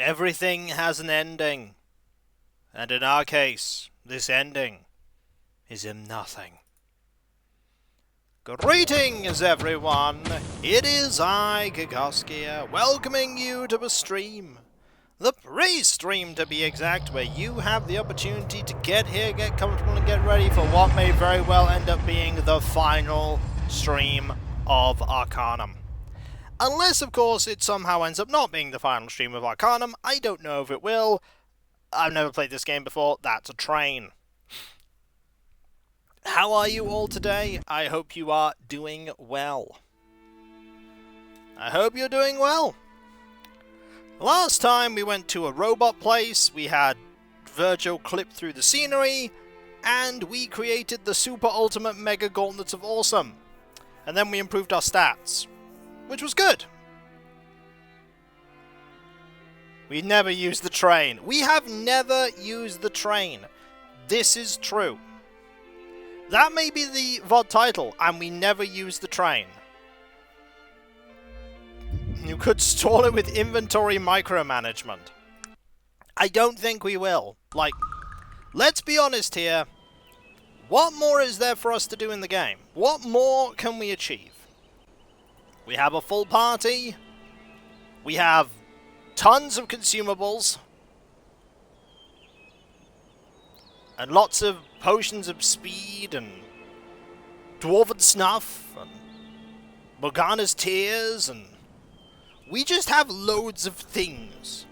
Everything has an ending. And in our case, this ending is in nothing. Greetings, everyone! It is I, Kikoskia, welcoming you to the stream. The pre-stream, to be exact, where you have the opportunity to get here, get comfortable, and get ready for what may very well end up being the final stream of Arcanum. Unless, of course, it somehow ends up not being the final stream of Arcanum. I don't know if it will. I've never played this game before. That's a train. How are you all today? I hope you are doing well. I hope you're doing well. Last time we went to a robot place, we had Virgil clip through the scenery, and we created the super ultimate mega gauntlets of awesome. And then we improved our stats, which was good. We never used the train. We have never used the train. This is true. That may be the VOD title, and we never used the train. You could stall it with inventory micromanagement. I don't think we will. Like, let's be honest here. What more is there for us to do in the game? What more can we achieve? We have a full party. We have tons of consumables. And lots of potions of speed and dwarven snuff and Morgana's tears, and we just have loads of things.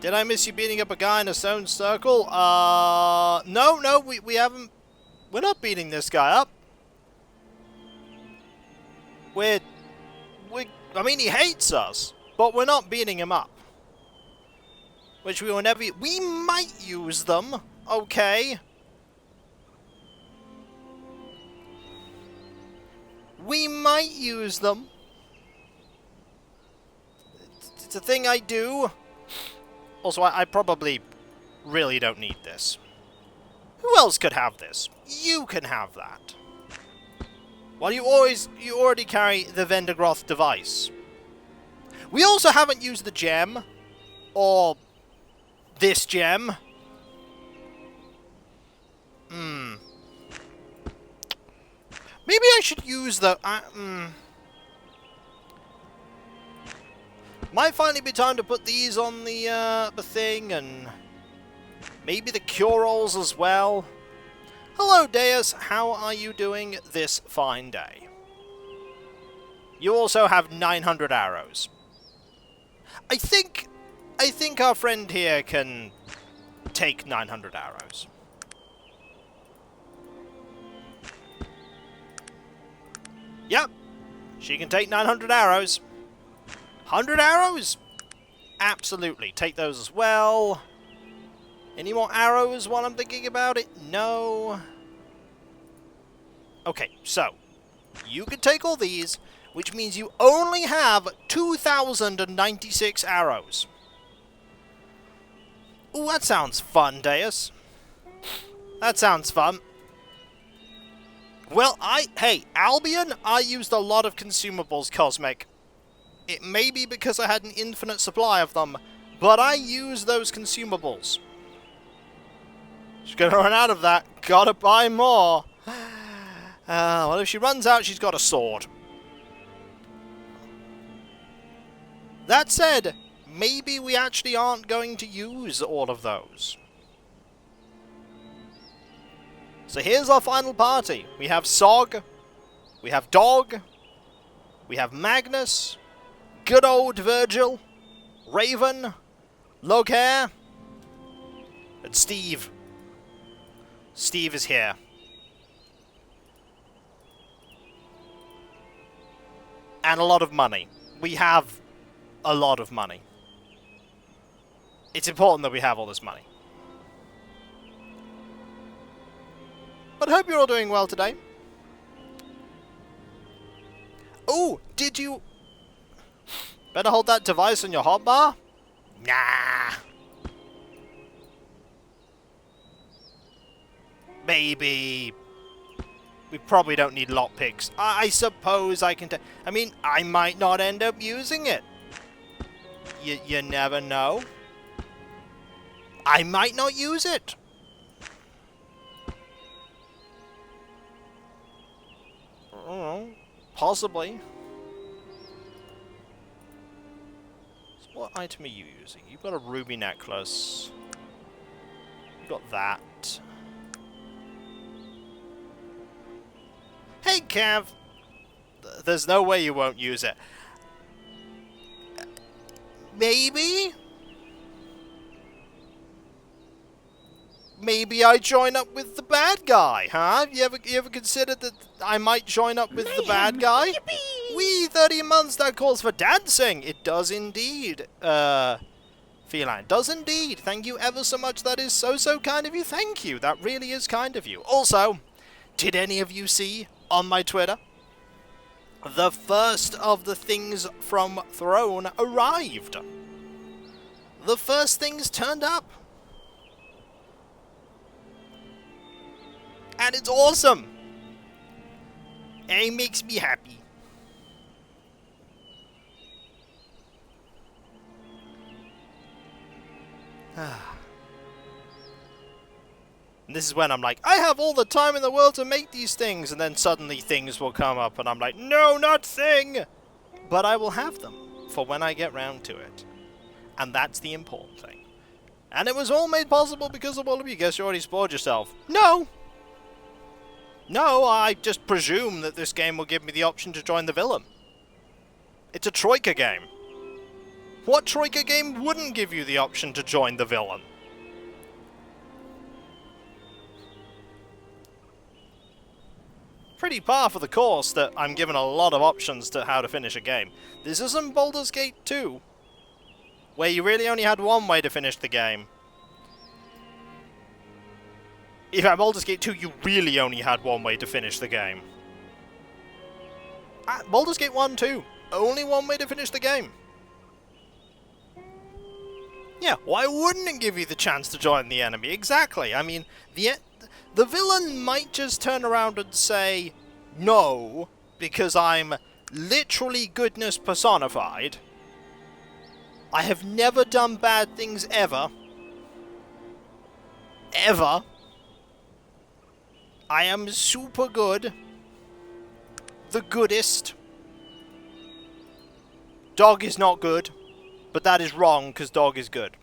Did I miss you beating up a guy in a stone circle? No, we haven't. We're not beating this guy up. I mean, he hates us, but we're not beating him up. Which we will never. We might use them, okay. We might use them. It's a thing I do. Also, I probably really don't need this. Who else could have this? You can have that. Well, you already carry the Vendergroth device. We also haven't used the gem, or this gem. Maybe I should use the. Might finally be time to put these on the thing, and maybe the cure-alls as well. Hello, Deus. How are you doing this fine day? You also have 900 arrows. I think our friend here can take 900 arrows. Yep, she can take 900 arrows. 100 arrows? Absolutely. Take those as well. Any more arrows while I'm thinking about it? No. Okay, so you can take all these, which means you only have 2,096 arrows. Ooh, that sounds fun, Deus. That sounds fun. Well, hey, Albion, I used a lot of consumables, Cosmic. It may be because I had an infinite supply of them, but I used those consumables. She's gonna run out of that. Gotta buy more. Well, if she runs out, she's got a sword. That said, maybe we actually aren't going to use all of those. So here's our final party. We have Sog, we have Dog, we have Magnus, good old Virgil, Raven, Loghair, and Steve. Steve is here. And a lot of money. We have a lot of money. It's important that we have all this money. But I hope you're all doing well today. Oh, did you... Better hold that device on your hotbar? Nah. Maybe... We probably don't need lockpicks. I suppose I can I mean, I might not end up using it. you never know. I might not use it. I don't know. Possibly. So what item are you using? You've got a ruby necklace. You've got that. Hey, Cav! There's no way you won't use it. Maybe? Maybe I join up with the bad guy, huh? You ever considered that I might join up with the bad guy? Yippee! Wee, 30 months, that calls for dancing! It does indeed, Feline. Does indeed. Thank you ever so much. That is so kind of you. Thank you. That really is kind of you. Also, did any of you see on my Twitter? The first of the things from Throne arrived. The first things turned up. And it's awesome. And it makes me happy. And this is when I'm like, I have all the time in the world to make these things, and then suddenly things will come up, and I'm like, no, not thing! But I will have them for when I get round to it. And that's the important thing. And it was all made possible because of all of you. Guess you already spoiled yourself. No! No, I just presume that this game will give me the option to join the villain. It's a Troika game. What Troika game wouldn't give you the option to join the villain? Pretty par for the course that I'm given a lot of options to how to finish a game. This isn't Baldur's Gate 2, where you really only had one way to finish the game. If at Baldur's Gate 2, you really only had one way to finish the game. At Baldur's Gate 1 too, only one way to finish the game. Yeah, why wouldn't it give you the chance to join the enemy? Exactly. I mean, the villain might just turn around and say, no, because I'm literally goodness personified. I have never done bad things ever. Ever. I am super good. The goodest. Dog is not good, but that is wrong because Dog is good.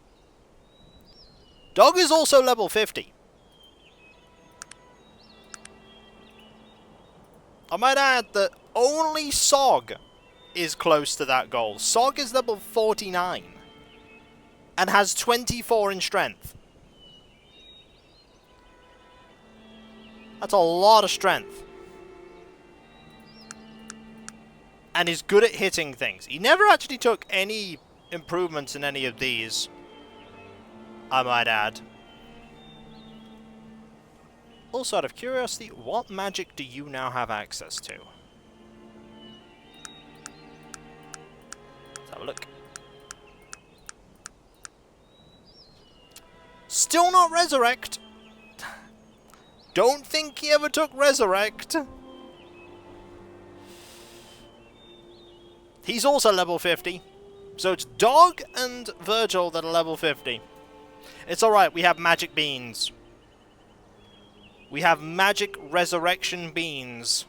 Dog is also level 50. I might add that only Sog is close to that goal. Sog is level 49 and has 24 in strength. That's a lot of strength. And is good at hitting things. He never actually took any improvements in any of these, I might add. Also, out of curiosity, what magic do you now have access to? Let's have a look. Still not Resurrect. Don't think he ever took Resurrect. He's also level 50. So it's Dog and Virgil that are level 50. It's alright, we have magic beans. We have magic resurrection beans.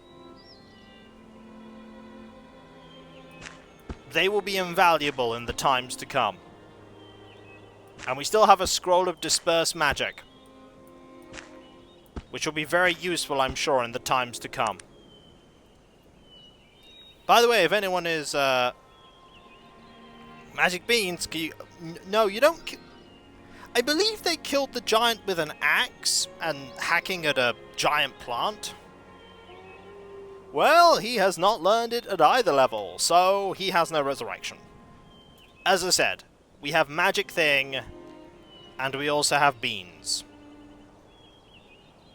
They will be invaluable in the times to come. And we still have a scroll of disperse magic, which will be very useful, I'm sure, in the times to come. By the way, if anyone is magic beans, can you... No, you don't... I believe they killed the giant with an axe and hacking at a giant plant. Well, he has not learned it at either level, so he has no resurrection. As I said, we have magic thing, and we also have beans.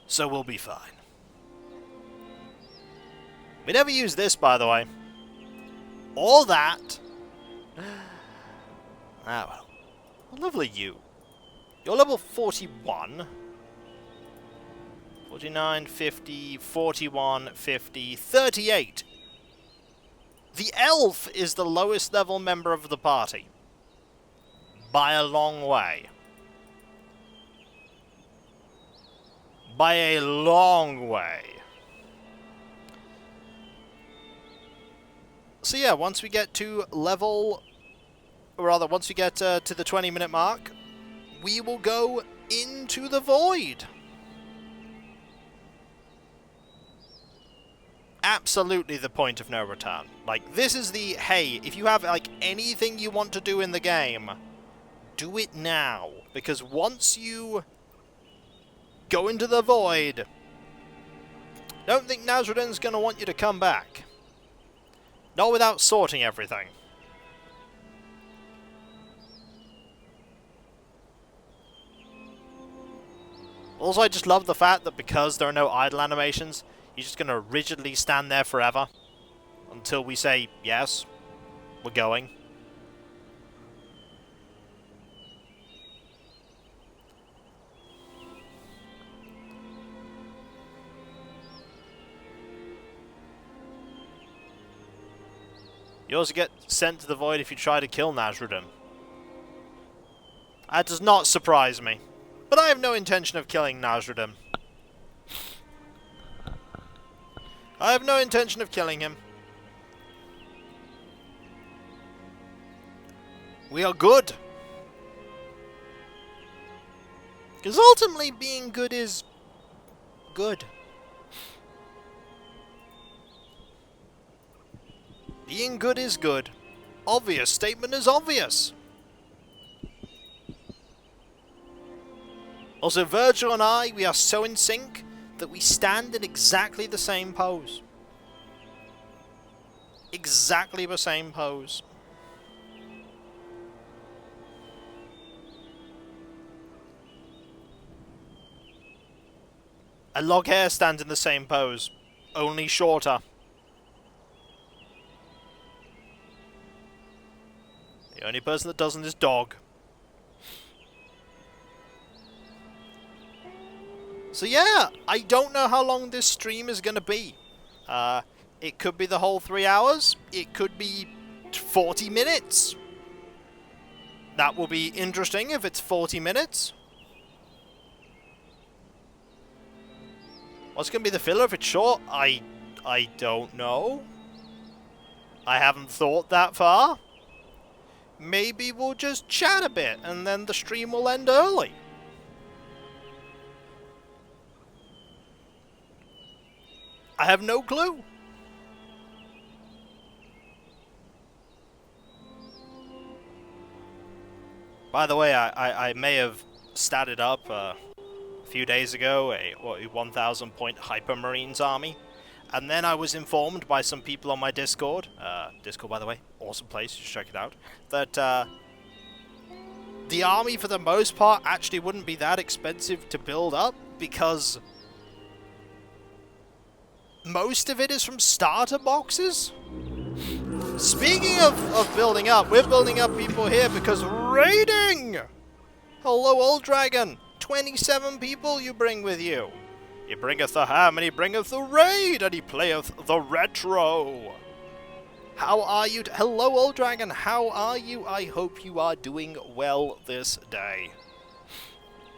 So we'll be fine. We never use this, by the way. Or that. Ah, well. What level are you? You're level 41. 49, 50, 41, 50, 38. The elf is the lowest level member of the party. By a long way. By a long way. So yeah, once we get to level... Or rather, once we get to the 20-minute mark, we will go into the void. Absolutely the point of no return. Like, this is the, hey, if you have, like, anything you want to do in the game, do it now. Because once you go into the void, don't think Nazradin's going to want you to come back. Not without sorting everything. Also, I just love the fact that because there are no idle animations, you're just going to rigidly stand there forever until we say, yes, we're going. You also get sent to the void if you try to kill Nazradin. That does not surprise me. But I have no intention of killing Nazradin. I have no intention of killing him. We are good. Because ultimately being good is good. Being good is good. Obvious statement is obvious. Also, Virgil and I, we are so in sync that we stand in exactly the same pose. Exactly the same pose. A log hare stands in the same pose, only shorter. The only person that doesn't is Dog. So yeah, I don't know how long this stream is going to be. It could be the whole 3 hours. It could be 40 minutes. That will be interesting if it's 40 minutes. What's going to be the filler if it's short? I don't know. I haven't thought that far. Maybe we'll just chat a bit and then the stream will end early. I have no clue. By the way, I may have statted up a few days ago a 1,000 point Hypermarines army. And then I was informed by some people on my Discord, Discord by the way, awesome place, just check it out, that the army for the most part actually wouldn't be that expensive to build up because most of it is from starter boxes. Speaking of building up, we're building up people here because raiding! Hello, old dragon. 27 people you bring with you. He bringeth the ham, and he bringeth the raid, and he playeth the retro. How are you? Hello, old dragon. How are you? I hope you are doing well this day.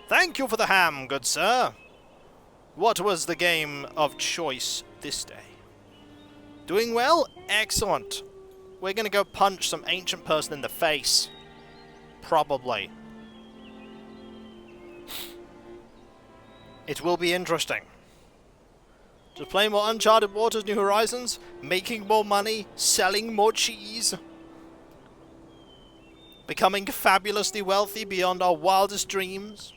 Thank you for the ham, good sir. What was the game of choice this day? Doing well? Excellent. We're going to go punch some ancient person in the face. Probably. It will be interesting. Just playing more Uncharted Waters, New Horizons, making more money, selling more cheese, becoming fabulously wealthy beyond our wildest dreams.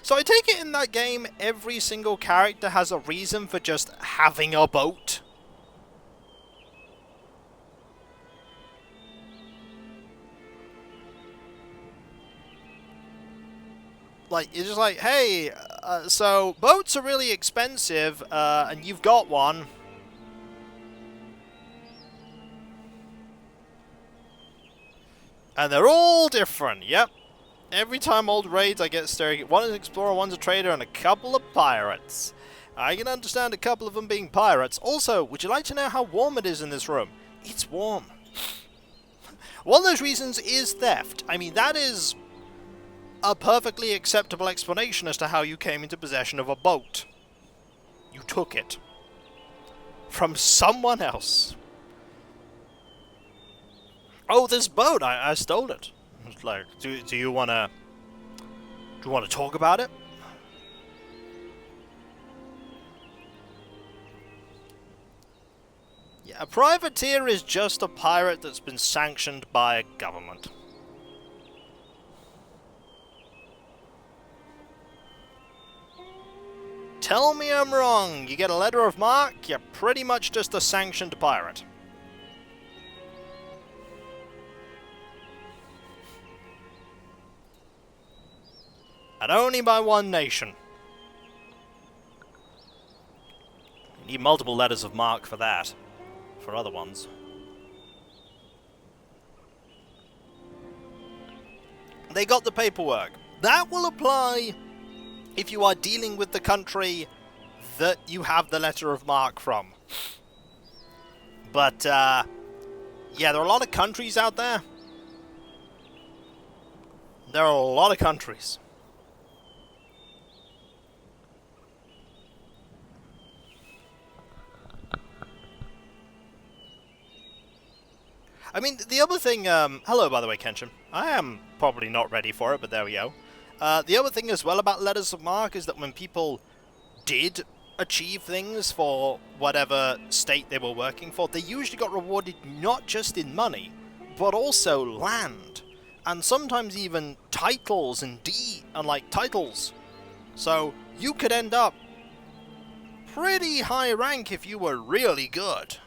So I take it in that game, every single character has a reason for just having a boat. Like, it's just like, hey, so boats are really expensive, and you've got one. And they're all different, yep. Every time old raids I get staring, one is an explorer, one's a trader, and a couple of pirates. I can understand a couple of them being pirates. Also, would you like to know how warm it is in this room? It's warm. One of those reasons is theft. I mean, that is a perfectly acceptable explanation as to how you came into possession of a boat. You took it from someone else. Oh, this boat! I stole it. It's like, do you wanna talk about it? Yeah, a privateer is just a pirate that's been sanctioned by a government. Tell me I'm wrong. You get a letter of marque, you're pretty much just a sanctioned pirate. And only by one nation. You need multiple letters of marque for that. For other ones. They got the paperwork. That will apply if you are dealing with the country that you have the letter of marque from. But, yeah, there are a lot of countries out there. There are a lot of countries. I mean, the other thing, hello by the way, Kenshin. I am probably not ready for it, but there we go. The other thing as well about letters of marque is that when people did achieve things for whatever state they were working for, they usually got rewarded not just in money, but also land. And sometimes even titles and titles. So you could end up pretty high rank if you were really good.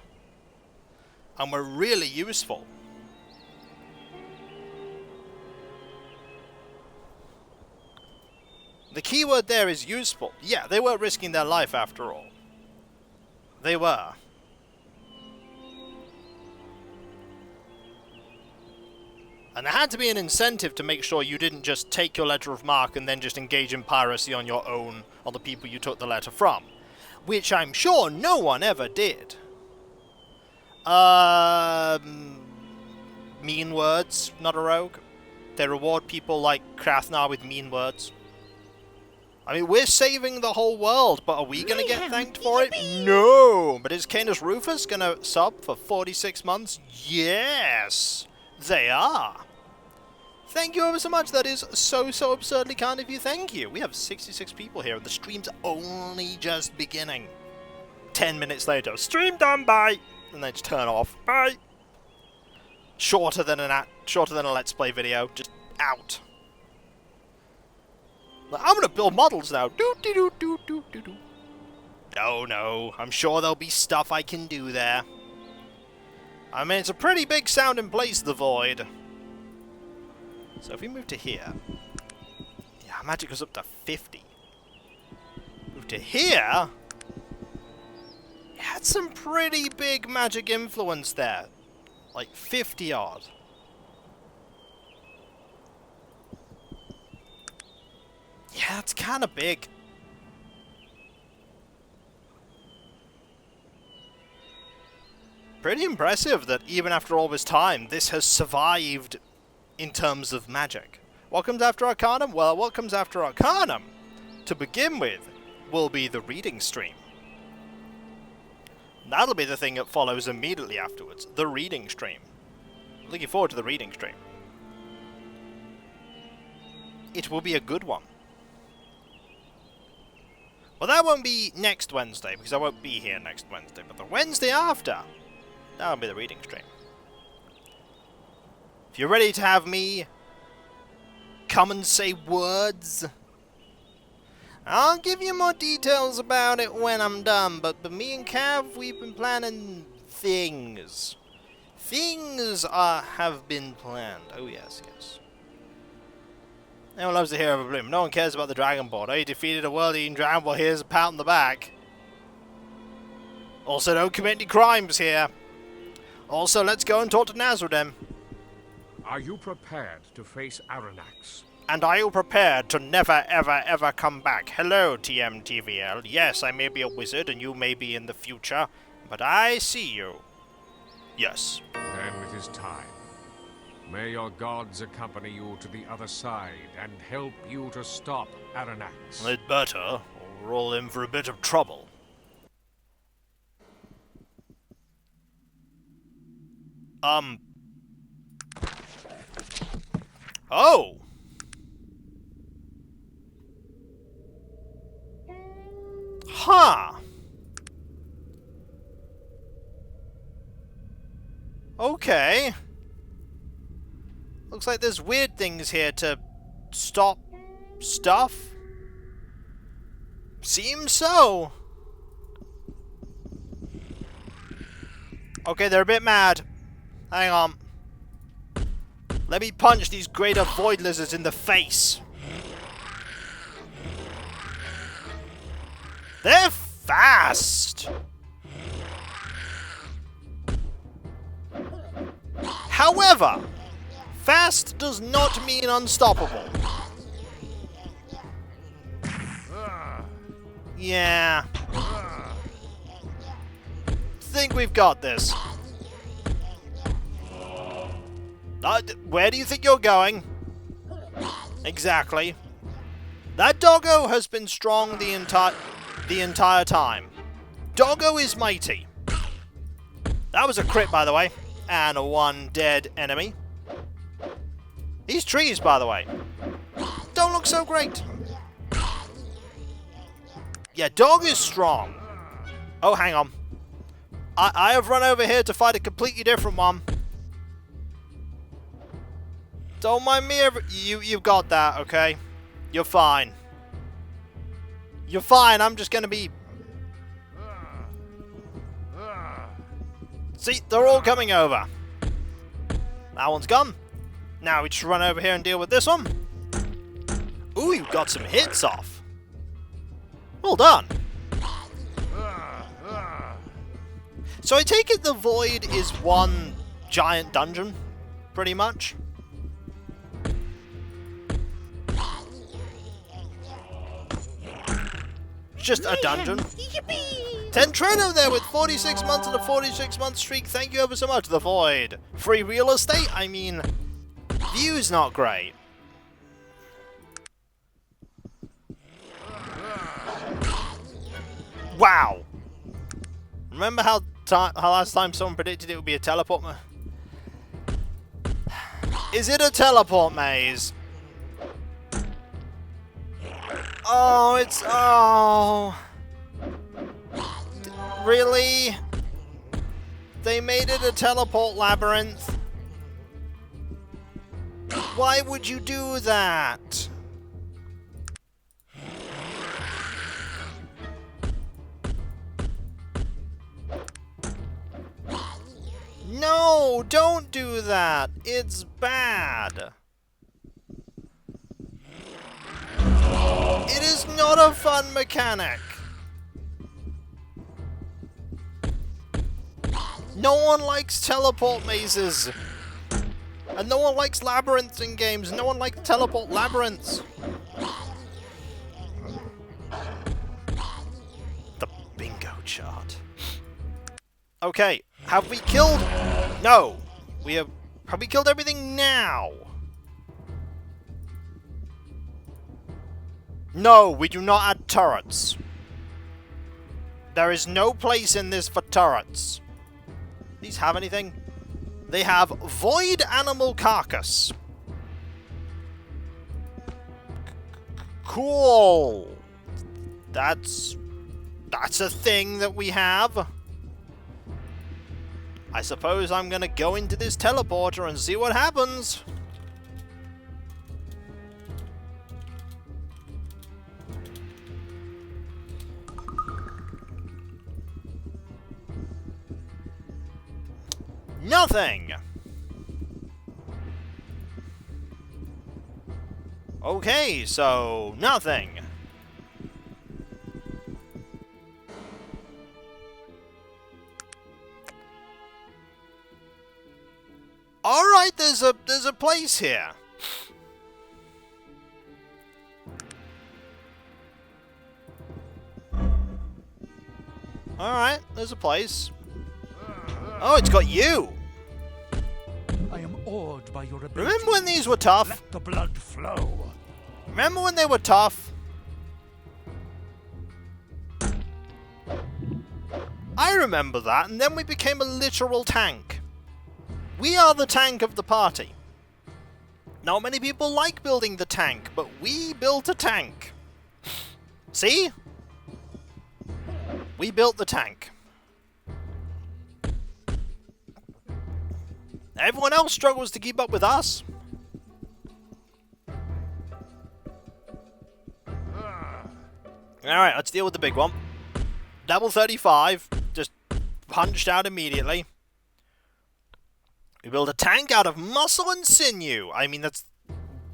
And were really useful. The key word there is useful. Yeah, they were risking their life after all. They were. And there had to be an incentive to make sure you didn't just take your letter of marque and then just engage in piracy on your own, on the people you took the letter from. Which I'm sure no one ever did. Mean words, not a rogue. They reward people like Krathnar with mean words. I mean, we're saving the whole world, but are we gonna get thanked for it? No! But is Canis Rufus gonna sub for 46 months? Yes! They are! Thank you ever so much, that is so absurdly kind of you, thank you! We have 66 people here, and the stream's only just beginning. 10 minutes later, stream done, bye! And then just turn off. Bye. Shorter than a Let's Play video. Just out. Like, I'm gonna build models now. No. I'm sure there'll be stuff I can do there. I mean, it's a pretty big sounding place, the Void. So if we move to here, yeah, magic goes up to 50. Move to here. Had some pretty big magic influence there. Like 50 odd. Yeah, it's kind of big. Pretty impressive that even after all this time, this has survived in terms of magic. What comes after Arcanum? Well, what comes after Arcanum, to begin with, will be the reading stream. That'll be the thing that follows immediately afterwards. The reading stream. Looking forward to the reading stream. It will be a good one. Well, that won't be next Wednesday, because I won't be here next Wednesday. But the Wednesday after, that'll be the reading stream. If you're ready to have me come and say words, I'll give you more details about it when I'm done, but me and Cav, we've been planning things. Things have been planned. Oh, yes. Everyone loves to hear of a bloom. No one cares about the Dragon Board. Oh, you defeated a world-eating dragon, well, here's a pat on the back. Also, don't commit any crimes here. Also, let's go and talk to Nazrodem. Are you prepared to face Aranax? And are you prepared to never ever ever come back? Hello, TMTVL. Yes, I may be a wizard and you may be in the future, but I see you. Yes. Then it is time. May your gods accompany you to the other side and help you to stop Aranax. They'd better, or we're all in for a bit of trouble. Oh! Huh! Okay. Looks like there's weird things here to stop stuff. Seems so. Okay, they're a bit mad. Hang on. Let me punch these greater void lizards in the face. They're fast. However, fast does not mean unstoppable. Yeah. Think we've got this. Where do you think you're going? Exactly. That doggo has been strong the entire time. Doggo is mighty. That was a crit, by the way. And one dead enemy. These trees, by the way, don't look so great. Yeah, dog is strong. Oh, hang on. I have run over here to fight a completely different one. Don't mind me. You've got that, okay? You're fine. You're fine. I'm just gonna be... See, they're all coming over. That one's gone. Now we just run over here and deal with this one. Ooh, you got some hits off. Well done. So I take it the void is one giant dungeon, pretty much. Just a dungeon. Tentreno there with 46 months and a 46-month streak. Thank you ever so much, The Void. Free real estate? I mean, view's not great. Wow. Remember how last time someone predicted it would be a teleport maze? Is it a teleport maze? Oh, it's... Oh... Really? They made it a teleport labyrinth? Why would you do that? No, don't do that. It's bad. It is not a fun mechanic. No one likes teleport mazes. And no one likes labyrinths in games. No one likes teleport labyrinths. The bingo chart. Okay, have we killed... No. Have we killed everything now? No, we do not add turrets. There is no place in this for turrets. These have anything? They have Void Animal Carcass. Cool. That's a thing that we have. I suppose I'm gonna go into this teleporter and see what happens. Nothing! Okay, so nothing. Alright, there's a place here. Alright, there's a place. Oh, it's got you! I am awed by your ability. Remember when these were tough? Let the blood flow. Remember when they were tough? I remember that, and then we became a literal tank. We are the tank of the party. Not many people like building the tank, but we built a tank. See? We built the tank. Everyone else struggles to keep up with us. Alright, let's deal with the big one. Level 35, just punched out immediately. We build a tank out of muscle and sinew. I mean, that's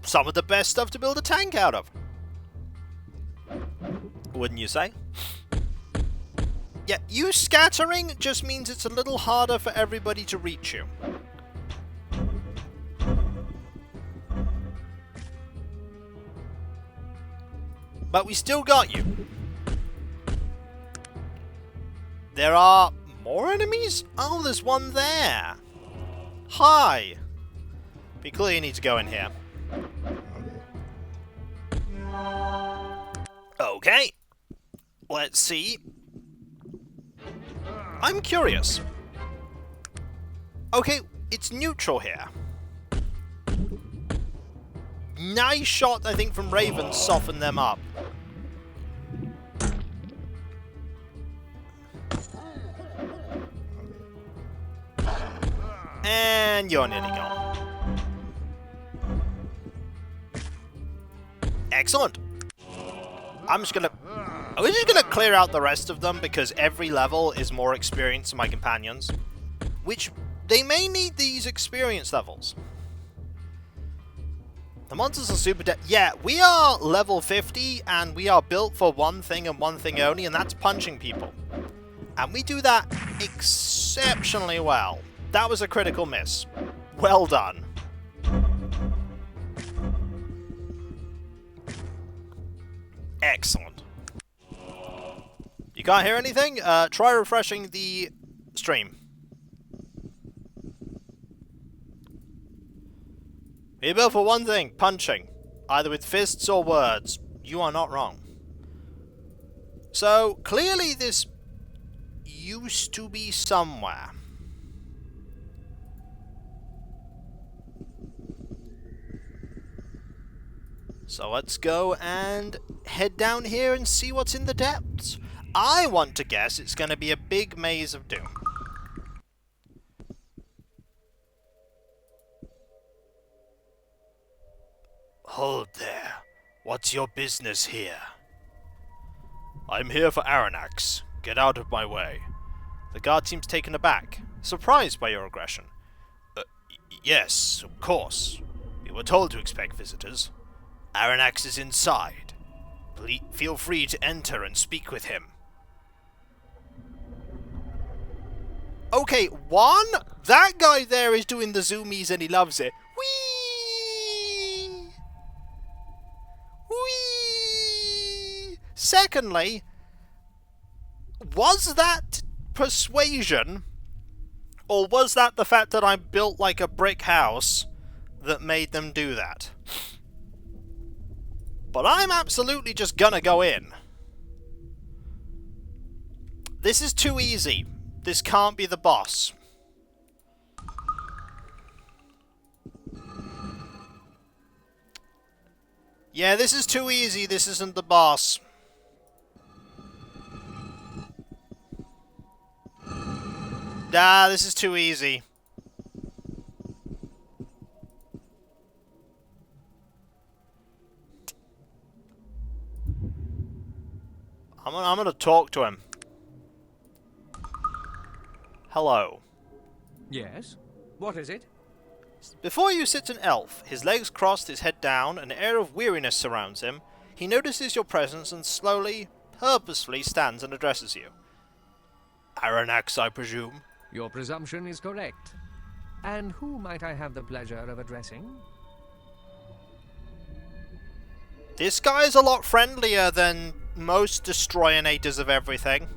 some of the best stuff to build a tank out of. Wouldn't you say? Yeah, you scattering just means it's a little harder for everybody to reach you. But we still got you. There are more enemies? Oh, there's one there. Hi. We clearly need to go in here. Okay. Let's see. I'm curious. Okay, it's neutral here. Nice shot, I think, from Raven, softened them up. And you're nearly gone. Excellent. We're just gonna clear out the rest of them because every level is more experience than my companions. Which, they may need these experience levels. The monsters are super yeah, we are level 50 and we are built for one thing and one thing only, and that's punching people. And we do that exceptionally well. That was a critical miss. Well done. Excellent. You can't hear anything? Try refreshing the stream. We're built for one thing, punching. Either with fists or words. You are not wrong. So, clearly this used to be somewhere. So let's go and head down here and see what's in the depths. I want to guess it's going to be a big maze of doom. Hold there. What's your business here? I'm here for Aranax. Get out of my way. The guard seems taken aback, surprised by your aggression. Yes, of course. We were told to expect visitors. Aranax is inside. Please feel free to enter and speak with him. Okay, one, that guy there is doing the zoomies and he loves it. Whee! Whee! Secondly, was that persuasion, or was that the fact that I built like a brick house that made them do that? But I'm absolutely just gonna go in. This is too easy. This can't be the boss. Yeah, this is too easy. This isn't the boss. Nah, this is too easy. I'm gonna talk to him. Hello. Yes? What is it? Before you sits an elf, his legs crossed, his head down, an air of weariness surrounds him. He notices your presence and slowly, purposefully stands and addresses you. Aranax, I presume? Your presumption is correct. And who might I have the pleasure of addressing? This guy is a lot friendlier than most destroyinators of everything.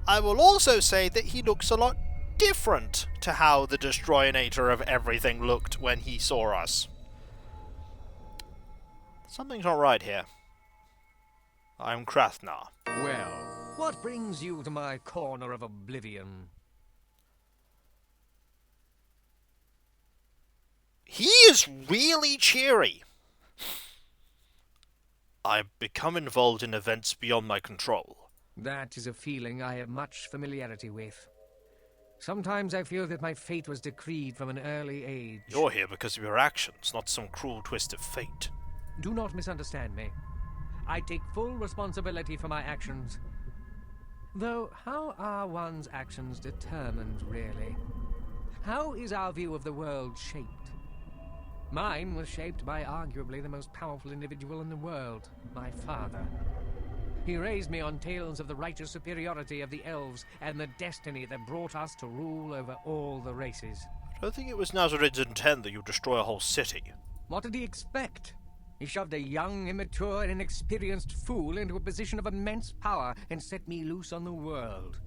I will also say that he looks a lot different to how the Destroyinator of everything looked when he saw us. Something's not right here. I'm Krathnar. Well, what brings you to my corner of oblivion? He is really cheery. I've become involved in events beyond my control. That is a feeling I have much familiarity with. Sometimes I feel that my fate was decreed from an early age. You're here because of your actions, not some cruel twist of fate. Do not misunderstand me. I take full responsibility for my actions. Though, how are one's actions determined, really? How is our view of the world shaped? Mine was shaped by arguably the most powerful individual in the world, my father. He raised me on tales of the righteous superiority of the elves and the destiny that brought us to rule over all the races. I don't think it was Nazarid's intent that you destroy a whole city. What did he expect? He shoved a young, immature, and inexperienced fool into a position of immense power and set me loose on the world.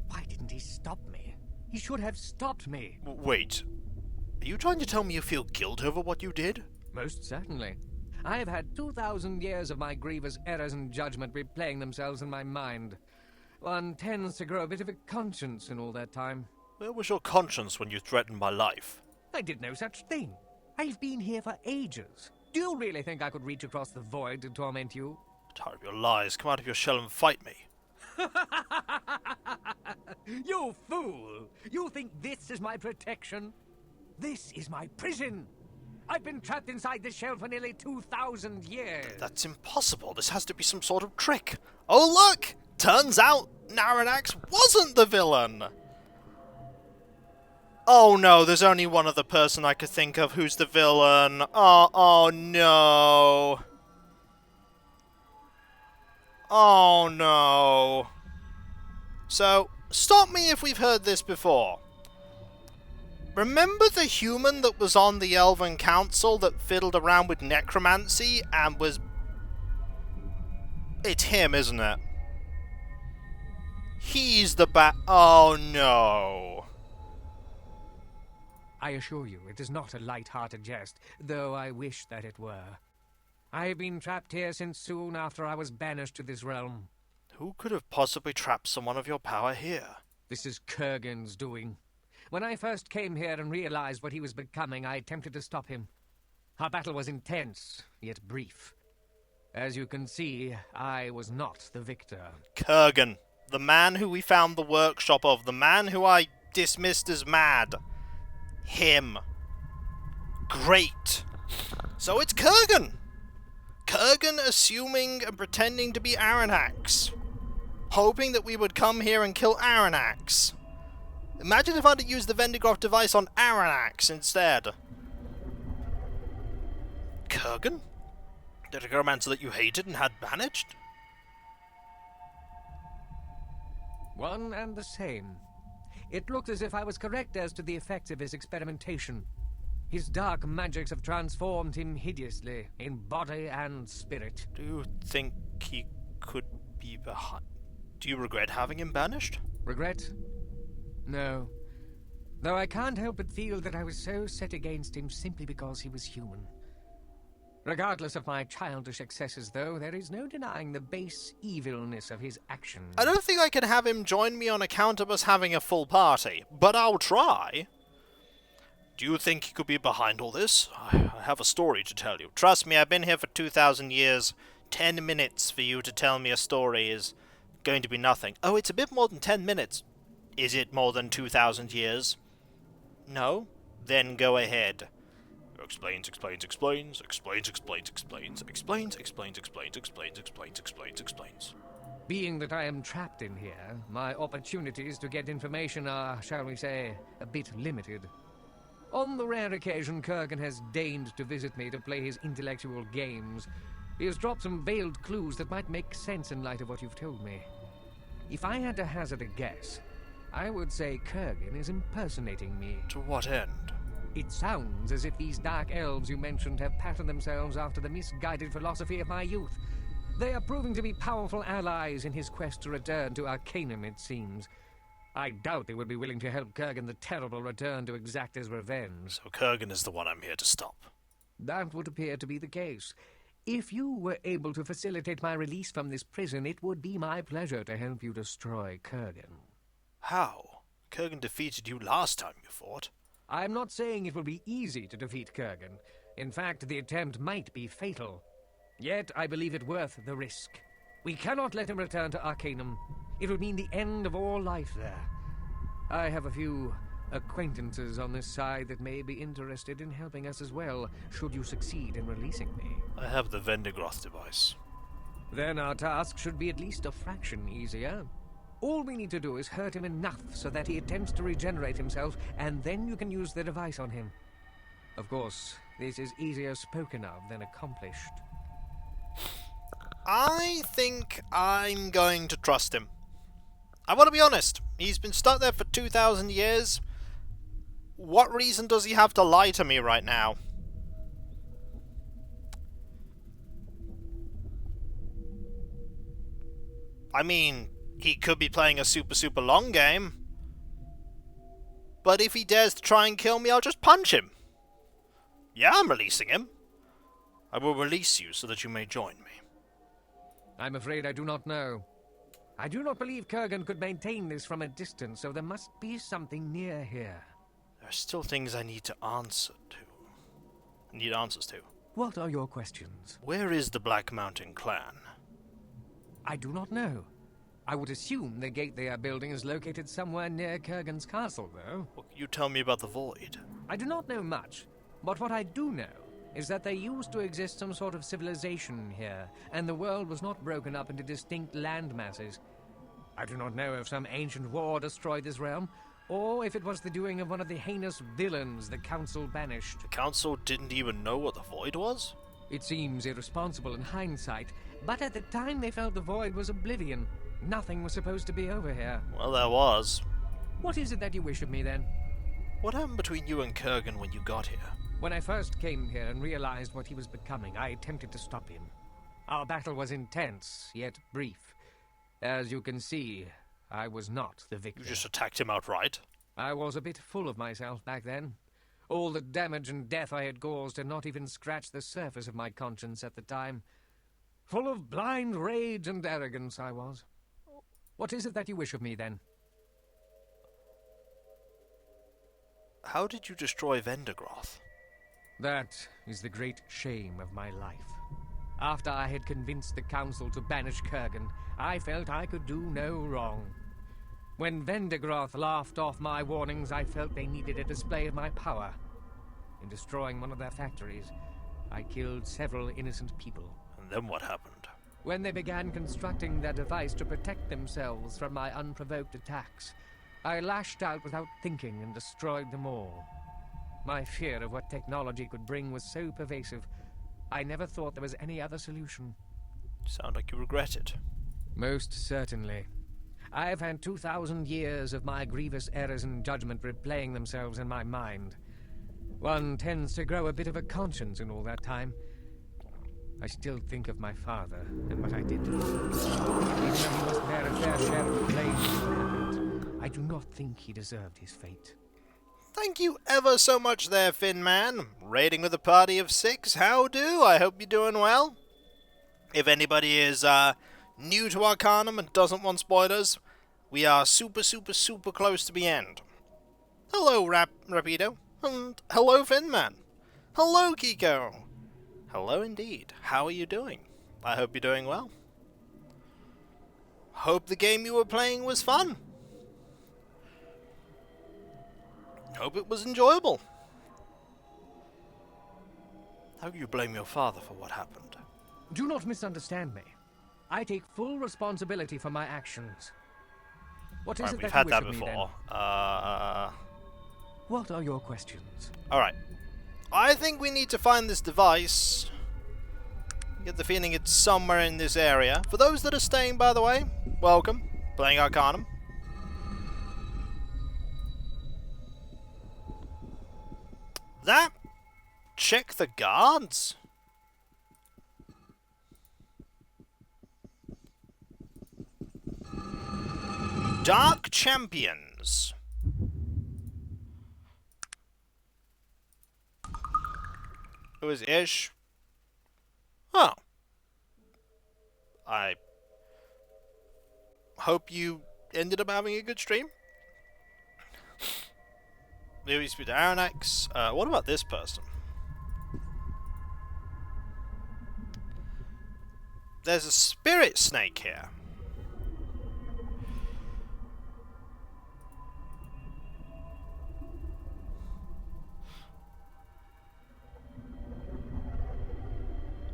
Why didn't he stop me? He should have stopped me. Wait. Are you trying to tell me you feel guilt over what you did? Most certainly. I have had 2,000 years of my grievous errors and judgment replaying themselves in my mind. One tends to grow a bit of a conscience in all that time. Where was your conscience when you threatened my life? I did no such thing. I've been here for ages. Do you really think I could reach across the void to torment you? Tired of your lies. Come out of your shell and fight me. You fool! You think this is my protection? This is my prison! I've been trapped inside this shell for nearly 2,000 years! That's impossible. This has to be some sort of trick. Oh look! Turns out Naranax wasn't the villain! Oh no, there's only one other person I could think of who's the villain. Oh no. Oh no. So, stop me if we've heard this before. Remember the human that was on the Elven Council that fiddled around with necromancy and was... It's him, isn't it? He's the Oh no. I assure you, it is not a light-hearted jest, though I wish that it were. I have been trapped here since soon after I was banished to this realm. Who could have possibly trapped someone of your power here? This is Kurgan's doing. When I first came here and realized what he was becoming, I attempted to stop him. Our battle was intense, yet brief. As you can see, I was not the victor. Kurgan, the man who we found the workshop of, the man who I dismissed as mad. Him. Great. So it's Kurgan. Kurgan assuming and pretending to be Aranax. Hoping that we would come here and kill Aranax. Imagine if I'd used the Vendigroth device on Aranax instead. Kurgan? The necromancer that you hated and had banished? One and the same. It looked as if I was correct as to the effects of his experimentation. His dark magics have transformed him hideously, in body and spirit. Do you think he could be behind... Do you regret having him banished? Regret? No. Though I can't help but feel that I was so set against him simply because he was human. Regardless of my childish excesses, though, there is no denying the base evilness of his actions. I don't think I can have him join me on account of us having a full party, but I'll try. Do you think he could be behind all this? I have a story to tell you. Trust me, I've been here for 2,000 years. 10 minutes for you to tell me a story is going to be nothing. Oh, it's a bit more than 10 minutes. Is it more than 2,000 years? No? Then go ahead. Explains. Being that I am trapped in here, my opportunities to get information are, shall we say, a bit limited. On the rare occasion Kurgan has deigned to visit me to play his intellectual games, he has dropped some veiled clues that might make sense in light of what you've told me. If I had to hazard a guess, I would say Kurgan is impersonating me. To what end? It sounds as if these dark elves you mentioned have patterned themselves after the misguided philosophy of my youth. They are proving to be powerful allies in his quest to return to Arcanum, it seems. I doubt they would be willing to help Kurgan the Terrible return to exact his revenge. So Kurgan is the one I'm here to stop. That would appear to be the case. If you were able to facilitate my release from this prison, it would be my pleasure to help you destroy Kurgan. How? Kurgan defeated you last time you fought. I'm not saying it will be easy to defeat Kurgan. In fact, the attempt might be fatal. Yet, I believe it worth the risk. We cannot let him return to Arcanum. It would mean the end of all life there. I have a few acquaintances on this side that may be interested in helping us as well, should you succeed in releasing me. I have the Vendigroth device. Then our task should be at least a fraction easier. All we need to do is hurt him enough so that he attempts to regenerate himself, and then you can use the device on him. Of course, this is easier spoken of than accomplished. I think I'm going to trust him. I want to be honest. He's been stuck there for 2,000 years. What reason does he have to lie to me right now? I mean, he could be playing a super long game. But if he dares to try and kill me, I'll just punch him. Yeah, I'm releasing him. I will release you so that you may join me. I'm afraid I do not know. I do not believe Kurgan could maintain this from a distance, so there must be something near here. There are still things I need to answer to. I need answers to. What are your questions? Where is the Black Mountain clan? I do not know. I would assume the gate they are building is located somewhere near Kurgan's castle, though. What can you tell me about the Void? I do not know much, but what I do know is that there used to exist some sort of civilization here, and the world was not broken up into distinct land masses. I do not know if some ancient war destroyed this realm, or if it was the doing of one of the heinous villains the Council banished. The Council didn't even know what the Void was? It seems irresponsible in hindsight, but at the time they felt the Void was oblivion. Nothing was supposed to be over here. Well, there was. What is it that you wish of me, then? What happened between you and Kurgan when you got here? When I first came here and realized what he was becoming, I attempted to stop him. Our battle was intense, yet brief. As you can see, I was not the victor. You just attacked him outright? I was a bit full of myself back then. All the damage and death I had caused had not even scratched the surface of my conscience at the time. Full of blind rage and arrogance I was. What is it that you wish of me, then? How did you destroy Vendigroth? That is the great shame of my life. After I had convinced the Council to banish Kurgan, I felt I could do no wrong. When Vendigroth laughed off my warnings, I felt they needed a display of my power. In destroying one of their factories, I killed several innocent people. And then what happened? When they began constructing their device to protect themselves from my unprovoked attacks, I lashed out without thinking and destroyed them all. My fear of what technology could bring was so pervasive, I never thought there was any other solution. You sound like you regret it. Most certainly. I've had 2,000 years of my grievous errors and judgment replaying themselves in my mind. One tends to grow a bit of a conscience in all that time. I still think of my father and what I did to him. Even though he must bear a fair share of the blame for what happened, I do not think he deserved his fate. Thank you ever so much there, Finman. Raiding with a party of 6. How do? I hope you're doing well. If anybody is new to Arcanum and doesn't want spoilers, we are super close to the end. Hello, Rapido. And hello, Finman. Hello, Kiko. Hello indeed. How are you doing? I hope you're doing well. Hope the game you were playing was fun. Hope it was enjoyable. How do you blame your father for what happened? Do not misunderstand me. I take full responsibility for my actions. What is it we've that had you wish that of me, before. then? What are your questions? Alright. I think we need to find this device. I get the feeling it's somewhere in this area. For those that are staying, by the way, welcome. Playing Arcanum. That? Check the guards? Dark Champions. Who is Ish? Oh. I hope you ended up having a good stream. Maybe speak to Aranex. What about this person? There's a spirit snake here.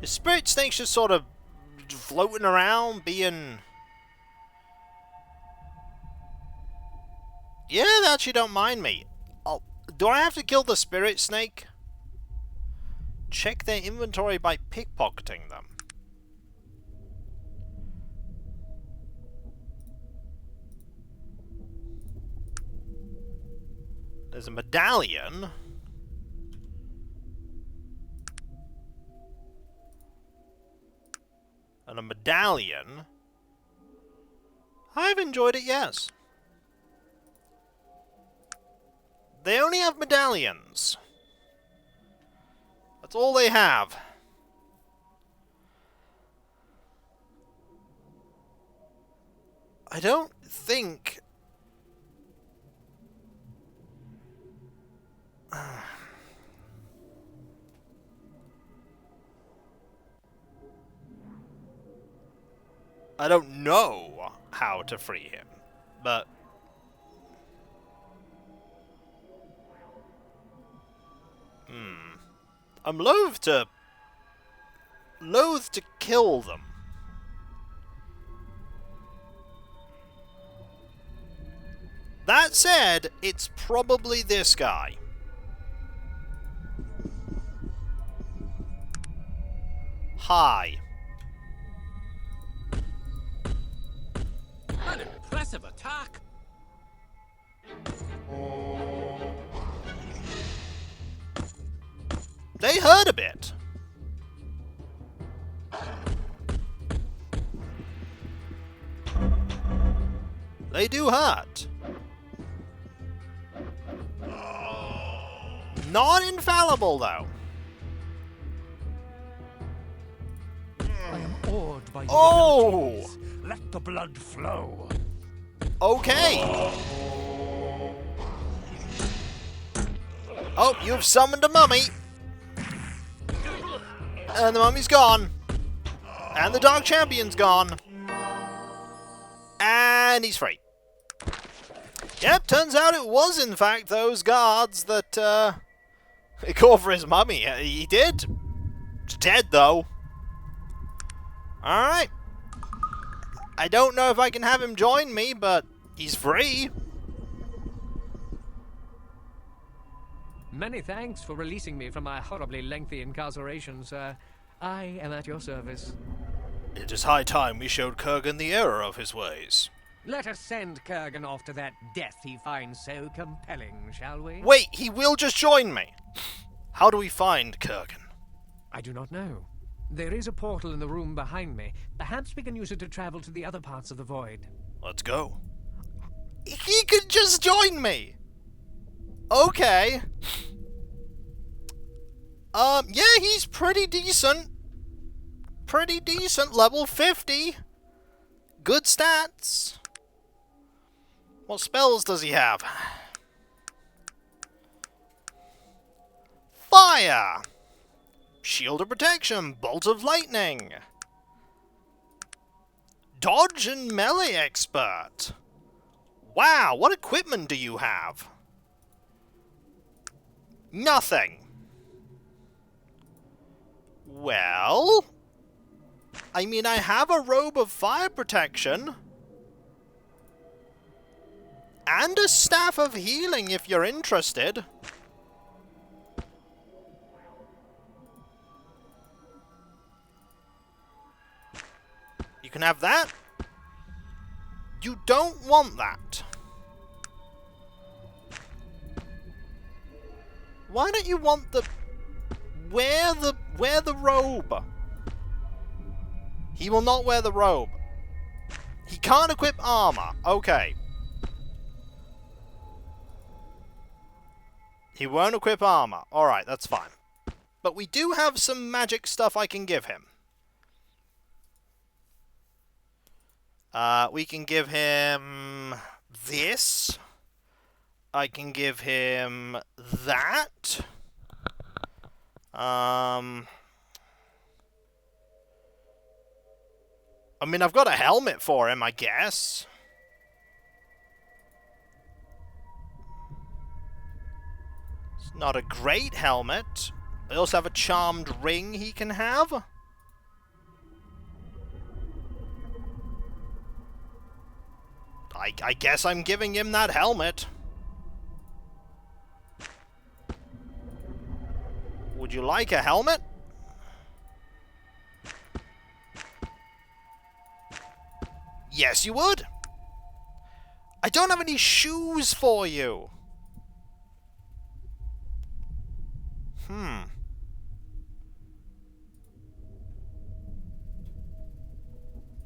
The spirit snake's just sort of floating around, being... Yeah, they actually don't mind me. Do I have to kill the spirit snake? Check their inventory by pickpocketing them. There's a medallion. And a medallion. I've enjoyed it, yes. They only have medallions. That's all they have. I don't think... I don't know how to free him, but... I'm loath to kill them. That said, it's probably this guy. Hi. An impressive attack. They hurt a bit. They do hurt. Not infallible, though. I am awed by your Oh! abilities. Let the blood flow. Okay. Oh, you've summoned a mummy. And the mummy's gone. And the Dark Champion's gone. And he's free. Yep, turns out it was in fact those guards that called for his mummy. He did. He's dead though. Alright. I don't know if I can have him join me, but he's free. Many thanks for releasing me from my horribly lengthy incarceration, sir. I am at your service. It is high time we showed Kurgan the error of his ways. Let us send Kurgan off to that death he finds so compelling, shall we? Wait, he will just join me. How do we find Kurgan? I do not know. There is a portal in the room behind me. Perhaps we can use it to travel to the other parts of the void. Let's go. He could just join me. Okay. Yeah, he's pretty decent. Pretty decent. Level 50. Good stats. What spells does he have? Fire! Shield of protection. Bolt of lightning. Dodge and melee expert. Wow, what equipment do you have? Nothing. Well, I mean, I have a robe of fire protection. And a staff of healing if you're interested. You can have that. You don't want that. Why don't you want the... Wear the robe. He will not wear the robe. He can't equip armor. Okay. He won't equip armor. Alright, that's fine. But we do have some magic stuff I can give him. We can give him this. I can give him that. I mean, I've got a helmet for him, I guess. It's not a great helmet. I also have a charmed ring he can have. I guess I'm giving him that helmet. Would you like a helmet? Yes, you would. I don't have any shoes for you.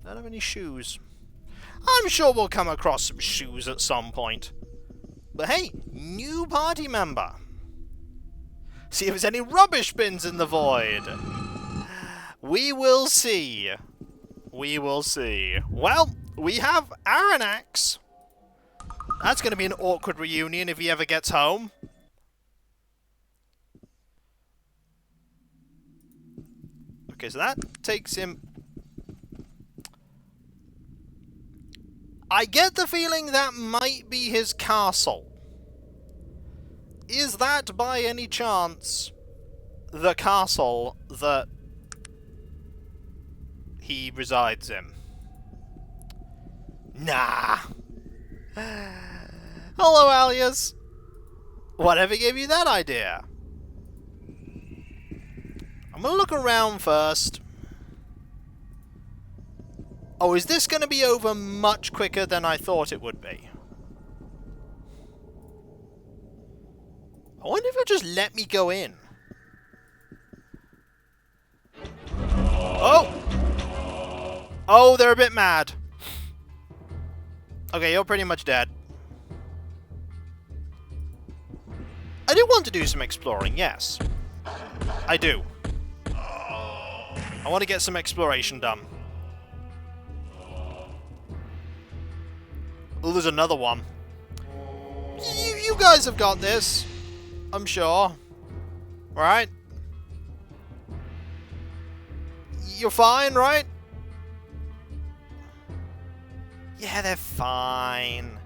Don't have any shoes. I'm sure we'll come across some shoes at some point. But hey, new party member. See if there's any rubbish bins in the void. We will see. We will see. Well, we have Aranax. That's going to be an awkward reunion if he ever gets home. Okay, so that takes him... I get the feeling that might be his castle. Is that, by any chance, the castle that he resides in? Nah. Hello, Alias. Whatever gave you that idea? I'm gonna look around first. Oh, is this gonna be over much quicker than I thought it would be? I wonder if it'll just let me go in. Oh! Oh, they're a bit mad. Okay, you're pretty much dead. I do want to do some exploring, yes. I do. I want to get some exploration done. Oh, there's another one. You guys have got this. I'm sure. Right? You're fine, right? Yeah, they're fine.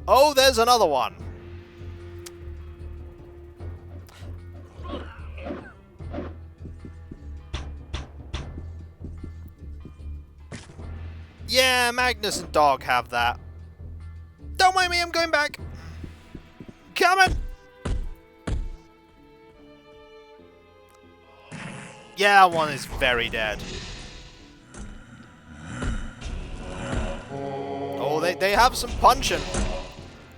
Oh, there's another one. Yeah, Magnus and Dog have that. Don't mind me, I'm going back. Coming! Yeah, one is very dead. Oh, they have some punching.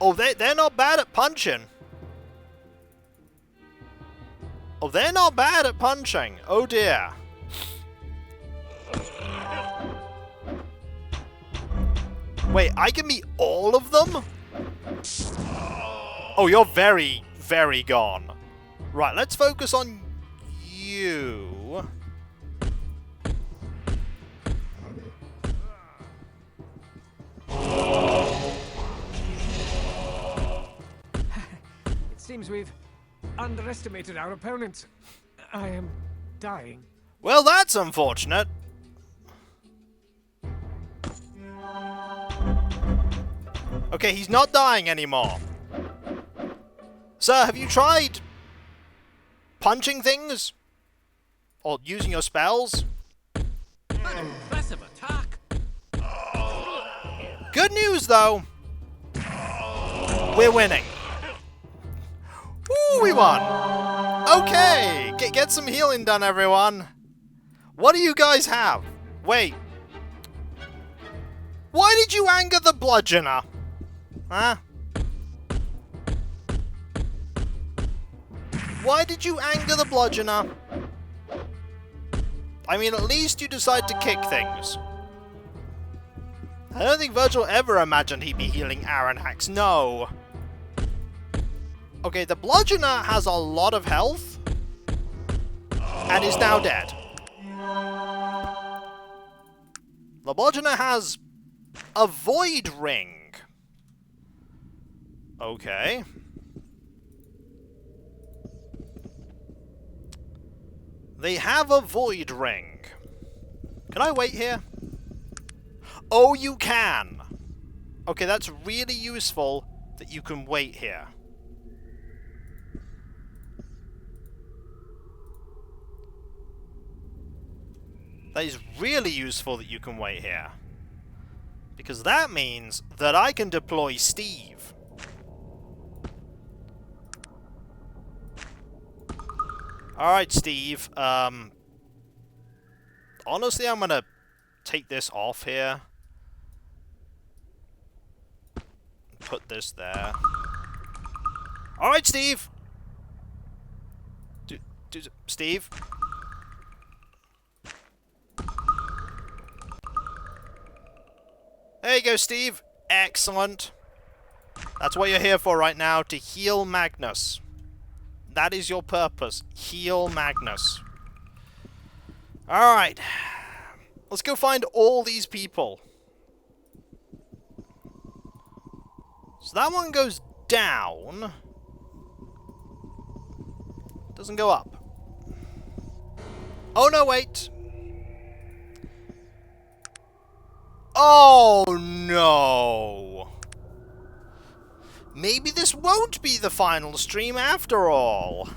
Oh, they're not bad at punching. Oh, they're not bad at punching. Oh, dear. Wait, I can meet all of them? Oh, you're very, very gone. Right, let's focus on you. It seems we've underestimated our opponents. I am dying. Well, that's unfortunate. Okay, he's not dying anymore. Sir, have you tried punching things? Or using your spells? An impressive attack. Good news, though. We're winning. Ooh, we won. Okay, get some healing done, everyone. What do you guys have? Wait. Why did you anger the bludgeoner? Huh? Why did you anger the bludgeoner? I mean, at least you decide to kick things. I don't think Virgil ever imagined he'd be healing Aranax, no. Okay, the bludgeoner has a lot of health and is now dead. The bludgeoner has a void ring. Okay. They have a void ring. Can I wait here? Oh, you can! Okay, that's really useful that you can wait here. That is really useful that you can wait here. Because that means that I can deploy Steve. Alright, Steve. Honestly, I'm gonna take this off here. Put this there. Alright, Steve! Steve? There you go, Steve. Excellent. That's what you're here for right now, to heal Magnus. That is your purpose. Heal Magnus. Alright. Let's go find all these people. So that one goes down. Doesn't go up. Oh, no, wait. Oh, no. Maybe this won't be the final stream after all.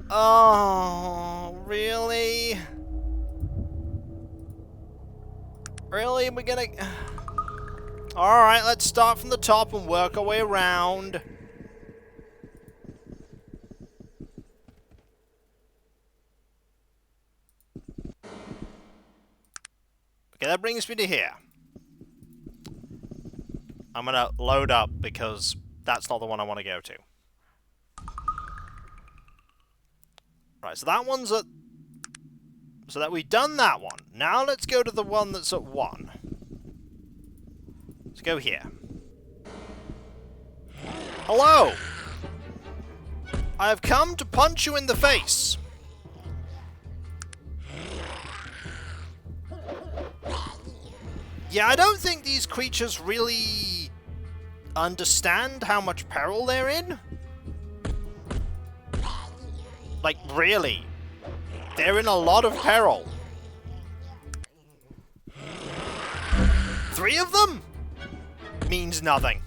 Oh, really? Really? We're gonna... Alright, let's start from the top and work our way around. Okay, that brings me to here. I'm gonna load up because that's not the one I want to go to. Right, so that one's at... So that we've done that one. Now let's go to the one that's at 1. Let's go here. Hello! I have come to punch you in the face. Yeah, I don't think these creatures really understand how much peril they're in. Like, really. They're in a lot of peril. 3 of them? Means nothing.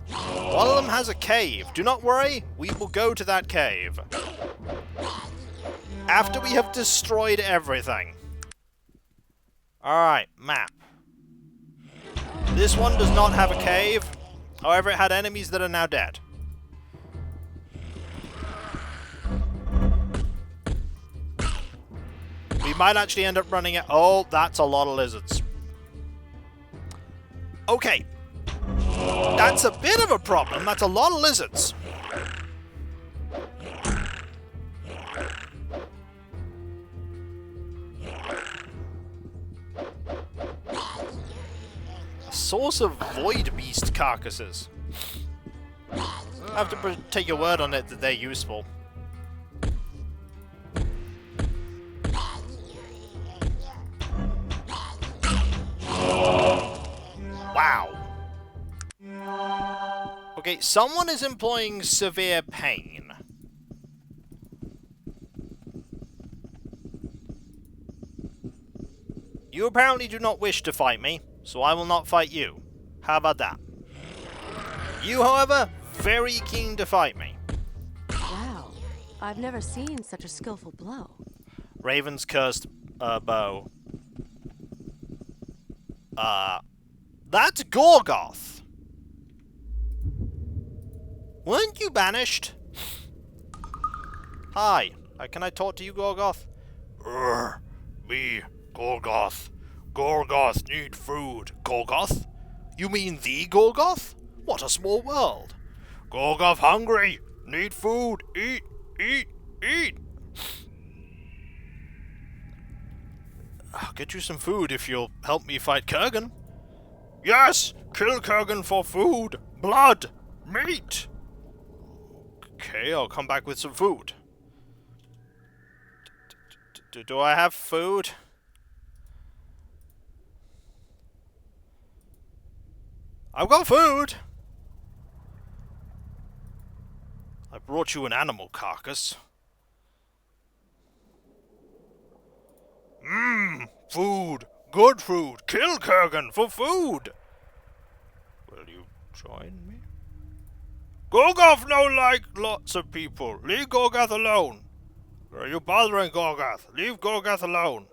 One of them has a cave. Do not worry, we will go to that cave. After we have destroyed everything. Alright, map. This one does not have a cave. However, it had enemies that are now dead. We might actually end up running it. Oh, that's a lot of lizards. Okay. That's a bit of a problem. That's a lot of lizards. A source of void beast carcasses. I have to take your word on it that they're useful. Wow. Okay, someone is employing severe pain. You apparently do not wish to fight me, so I will not fight you. How about that? You, however, very keen to fight me. Wow, I've never seen such a skillful blow. Raven's cursed bow. That's Gorgoth! Weren't you banished? Hi, can I talk to you, Gorgoth? Me, Gorgoth. Gorgoth need food. Gorgoth? You mean the Gorgoth? What a small world. Gorgoth hungry. Need food. Eat, eat, eat. I'll get you some food if you'll help me fight Kurgan. Yes! Kill Kurgan for food! Blood! Meat! Okay, I'll come back with some food. Do I have food? I've got food! I brought you an animal carcass. Mmm, food! Good food! Kill Kurgan for food! Will you join me? Gorgoth no like lots of people. Leave Gorgoth alone. Are you bothering Gorgoth? Leave Gorgoth alone.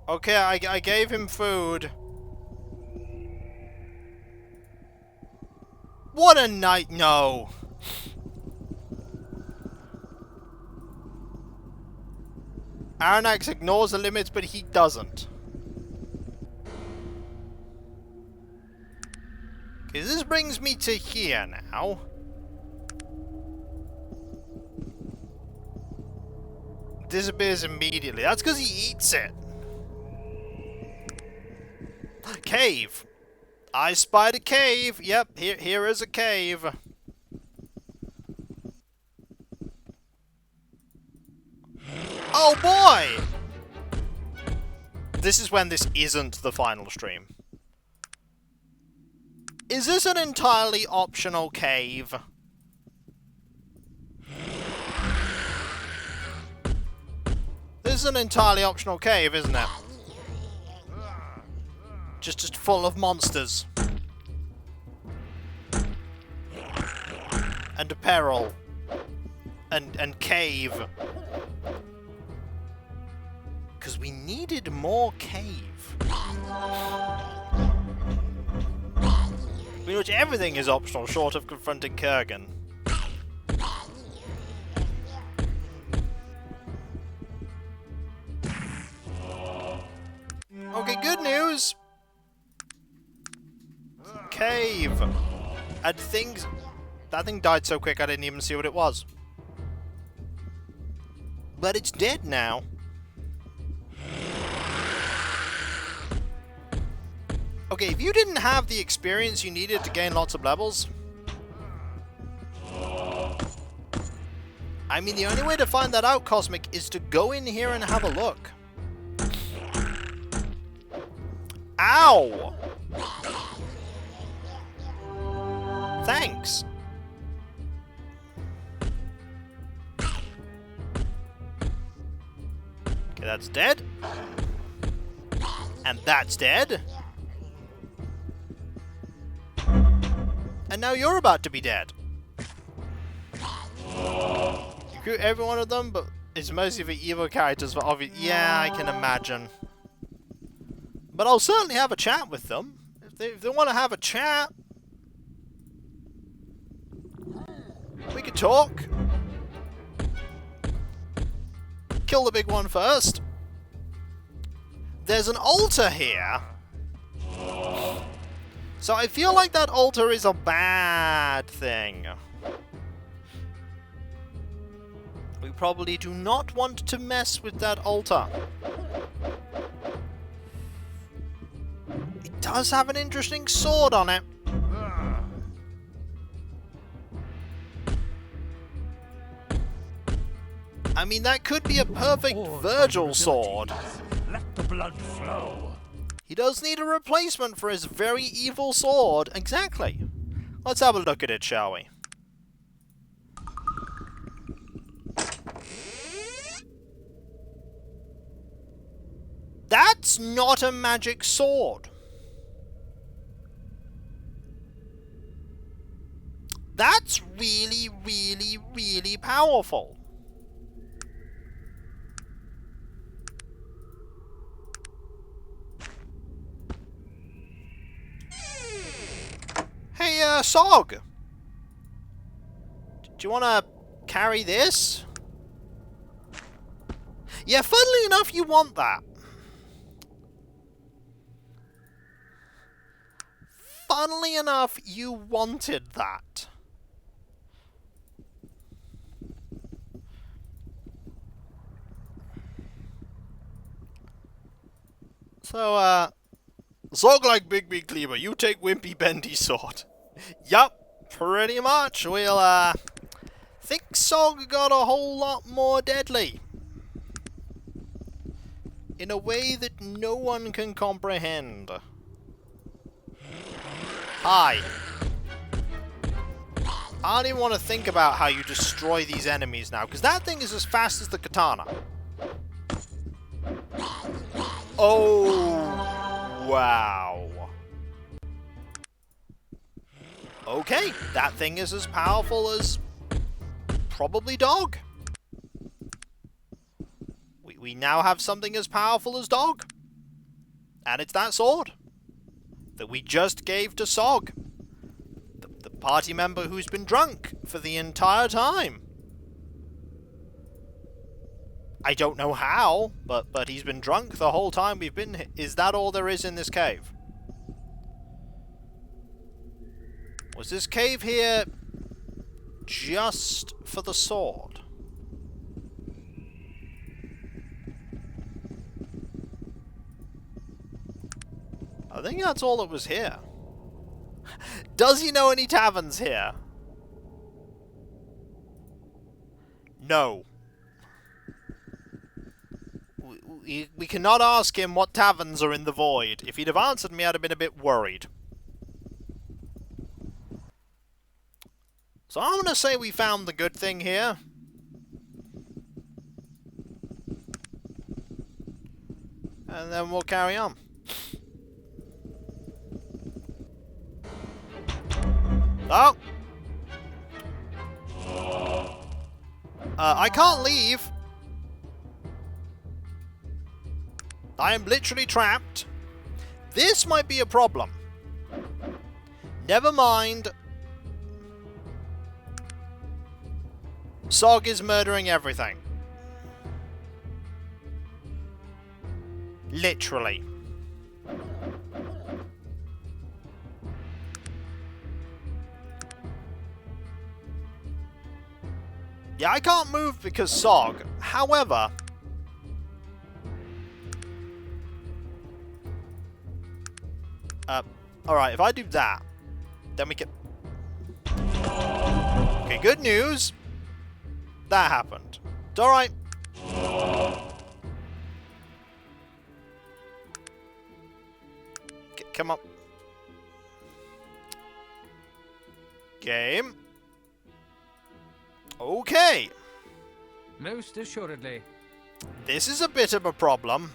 Okay, I gave him food. What a night! No! Aranax ignores the limits, but he doesn't. Okay, this brings me to here now. Disappears immediately. That's because he eats it. Cave. I spied a cave. Yep, here is a cave. Oh boy! This is when this isn't the final stream. Is this an entirely optional cave? This is an entirely optional cave, isn't it? Just full of monsters. And peril. And cave. Because we needed more cave. Pretty much everything is optional short of confronting Kurgan. Okay, good news! Cave! And things... That thing died so quick I didn't even see what it was. But it's dead now. Okay, if you didn't have the experience you needed to gain lots of levels... I mean, the only way to find that out, Cosmic, is to go in here and have a look. Ow! Thanks. Okay, that's dead. And that's dead. And now you're about to be dead. You recruit every one of them, but it's mostly for evil characters for obvious... Yeah, I can imagine. But I'll certainly have a chat with them. If they want to have a chat, we could talk. Kill the big one first. There's an altar here. So I feel like that altar is a bad thing. We probably do not want to mess with that altar. It does have an interesting sword on it. I mean, that could be a perfect Virgil sword. Let the blood flow. He does need a replacement for his very evil sword. Exactly. Let's have a look at it, shall we? That's not a magic sword. That's really, really, really powerful. Hey, Sog! Do you want to carry this? Yeah, funnily enough, you want that. funnily enough, you wanted that. So, Zog like Big Big Cleaver, you take Wimpy Bendy Sword. Yup, pretty much. We'll, think Zog got a whole lot more deadly. In a way that no one can comprehend. Hi. I don't even want to think about how you destroy these enemies now, because that thing is as fast as the katana. Oh, wow. Okay, that thing is as powerful as probably Dog. We now have something as powerful as Dog. And it's that sword that we just gave to Sog. The party member who's been drunk for the entire time. I don't know how, but he's been drunk the whole time we've been here. Is that all there is in this cave? Was this cave here just for the sword? I think that's all that was here. Does he know any taverns here? No. We cannot ask him what taverns are in the void. If he'd have answered me, I'd have been a bit worried. So I'm going to say we found the good thing here. And then we'll carry on. Oh! I can't leave. I am literally trapped. This might be a problem. Never mind. Sog is murdering everything. Literally. Yeah, I can't move because Sog. However... alright, if I do that, then we can... Okay, good news. That happened. It's alright. Come on. Game. Okay. Most assuredly. This is a bit of a problem.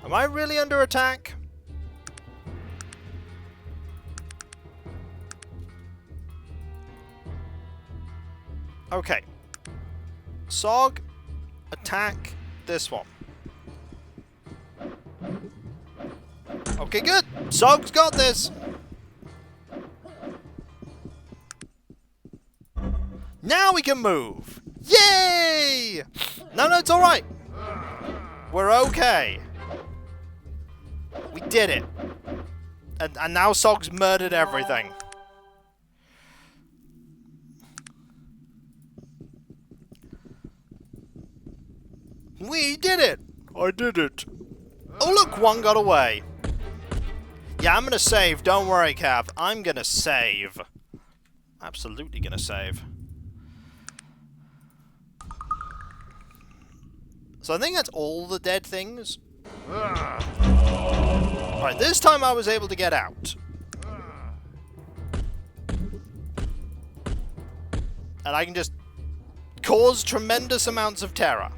Am I really under attack? Okay. Sog, attack this one. Okay, good. Sog's got this. Now we can move. Yay! No, it's all right. We're okay. We did it. And now Sog's murdered everything. We did it! I did it. Oh look, one got away. Yeah, I'm gonna save. Don't worry, Cav. I'm gonna save. Absolutely gonna save. So I think that's all the dead things. Right, this time I was able to get out. And I can just cause tremendous amounts of terror.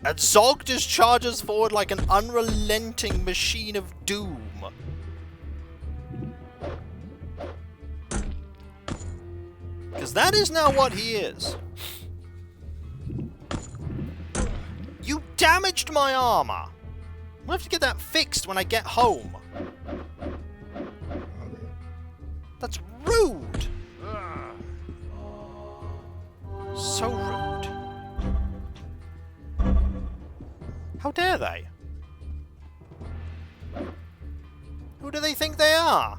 And Zog just charges forward like an unrelenting machine of doom. Because that is now what he is. You damaged my armor. I'll have to get that fixed when I get home. So rude. How dare they? Who do they think they are?